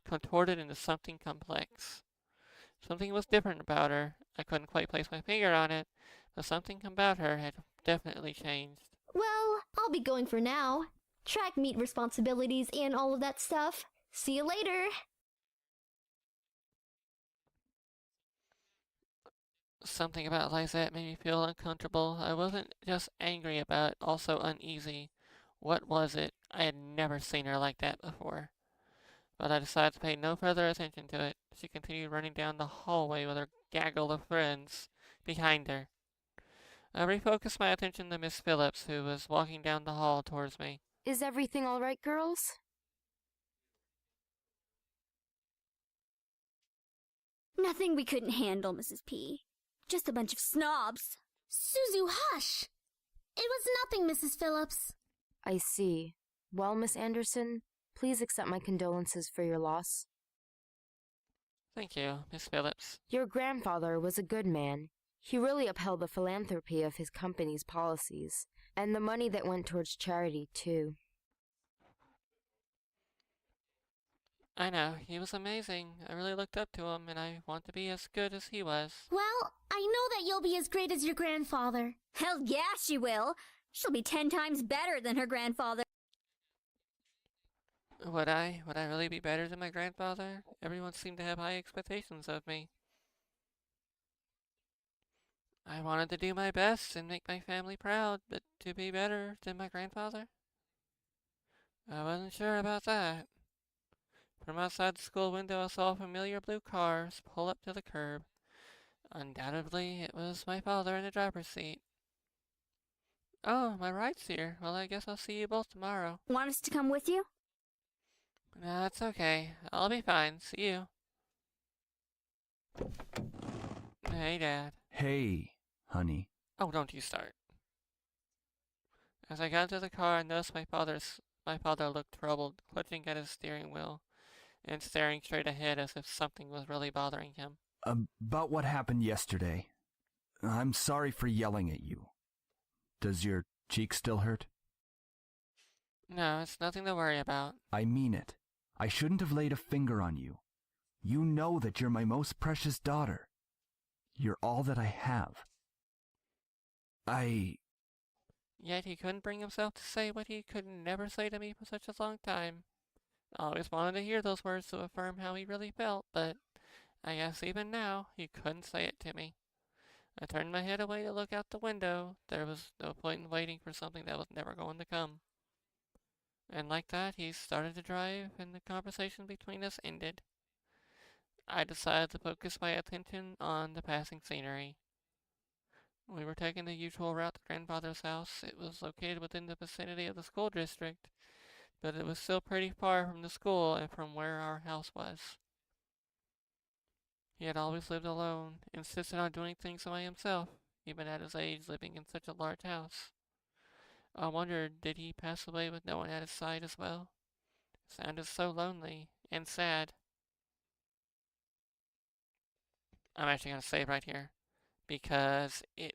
contorted into something complex. Something was different about her. I couldn't quite place my finger on it, but something about her had definitely changed. Well, I'll be going for now. Track meet responsibilities and all of that stuff. See you later. Something about Lysette made me feel uncomfortable. I wasn't just angry about it, also uneasy. What was it? I had never seen her like that before. But I decided to pay no further attention to it. She continued running down the hallway with her gaggle of friends behind her. I refocused my attention to Miss Phillips, who was walking down the hall towards me. Is everything all right, girls? Nothing we couldn't handle, Mrs. P. Just a bunch of snobs. Suzu, hush! It was nothing, Mrs. Phillips. I see. Well, Miss Anderson, please accept my condolences for your loss. Thank you, Miss Phillips. Your grandfather was a good man. He really upheld the philanthropy of his company's policies, and the money that went towards charity, too. I know, he was amazing. I really looked up to him, and I want to be as good as he was. Well, I know that you'll be as great as your grandfather. Hell yeah, she will. She'll be 10 times better than her grandfather. Would I? Would I really be better than my grandfather? Everyone seemed to have high expectations of me. I wanted to do my best and make my family proud, but to be better than my grandfather? I wasn't sure about that. From outside the school window, I saw familiar blue cars pull up to the curb. Undoubtedly, it was my father in the driver's seat. Oh, my ride's here. Well, I guess I'll see you both tomorrow. Want us to come with you? No, it's okay. I'll be fine. See you. Hey, Dad. Hey, honey. Oh, don't you start. As I got into the car, I noticed my father looked troubled, clutching at his steering wheel and staring straight ahead as if something was really bothering him. About what happened yesterday. I'm sorry for yelling at you. Does your cheek still hurt? No, it's nothing to worry about. I mean it. I shouldn't have laid a finger on you. You know that you're my most precious daughter. You're all that I have. Yet he couldn't bring himself to say what he could never say to me for such a long time. I always wanted to hear those words to affirm how he really felt, but I guess even now he couldn't say it to me. I turned my head away to look out the window. There was no point in waiting for something that was never going to come. And like that, he started to drive, and the conversation between us ended. I decided to focus my attention on the passing scenery. We were taking the usual route to grandfather's house. It was located within the vicinity of the school district, but it was still pretty far from the school and from where our house was. He had always lived alone, insisted on doing things by himself, even at his age, living in such a large house. I wondered, did he pass away with no one at his side as well? It sounded so lonely and sad. I'm actually going to save right here, because it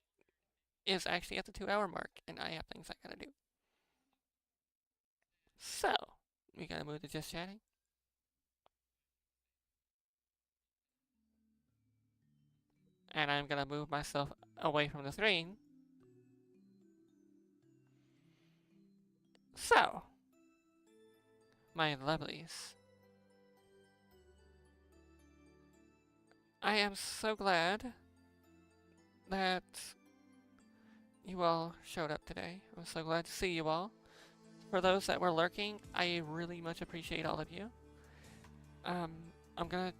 is actually at the 2-hour mark, and I have things I gotta do. So, we gotta move to just chatting. And I'm gonna move myself away from the screen. So, my lovelies, I am so glad that you all showed up today. I'm so glad to see you all. For those that were lurking, I really much appreciate all of you. I'm gonna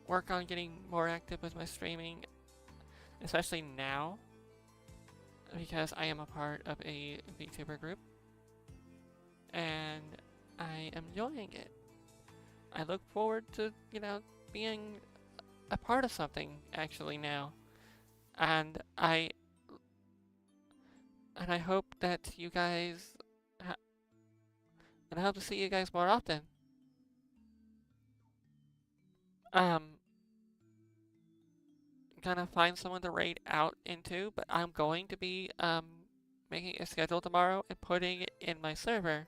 work on getting more active with my streaming, especially now, because I am a part of a VTuber group, and I am enjoying it. I look forward to, being a part of something, actually, now. And I hope that you guys, and I hope to see you guys more often. Gonna find someone to raid out into, but I'm going to be, making a schedule tomorrow and putting it in my server.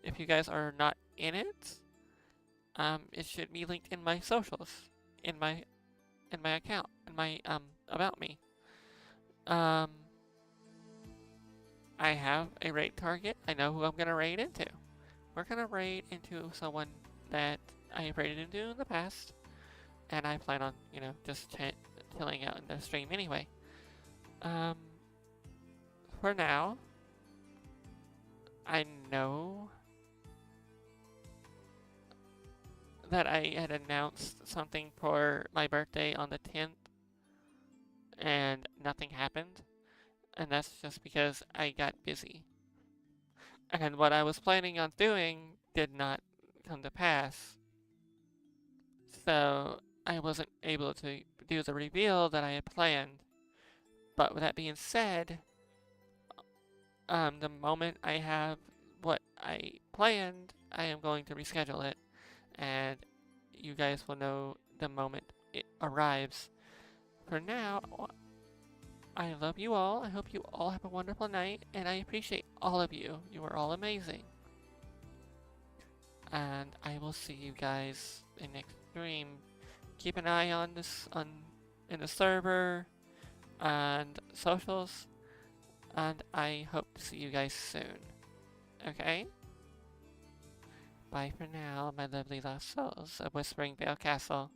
If you guys are not in it, it should be linked in my socials, in my account, in my about me. I have a raid target. I know who I'm gonna raid into. We're gonna raid into someone that I have raided into in the past, and I plan on, you know, just chilling out in the stream anyway. For now, I know that I had announced something for my birthday on the 10th, and nothing happened, and that's just because I got busy. And what I was planning on doing did not come to pass, so I wasn't able to do the reveal that I had planned. But with that being said, the moment I have what I planned, I am going to reschedule it, and you guys will know the moment it arrives. For now, I love you all. I hope you all have a wonderful night, and I appreciate all of you. You are all amazing. And I will see you guys in next stream. Keep an eye on this in the server and socials, and I hope to see you guys soon. Okay? Bye for now, my lovely lost souls of Whispering Vale Castle.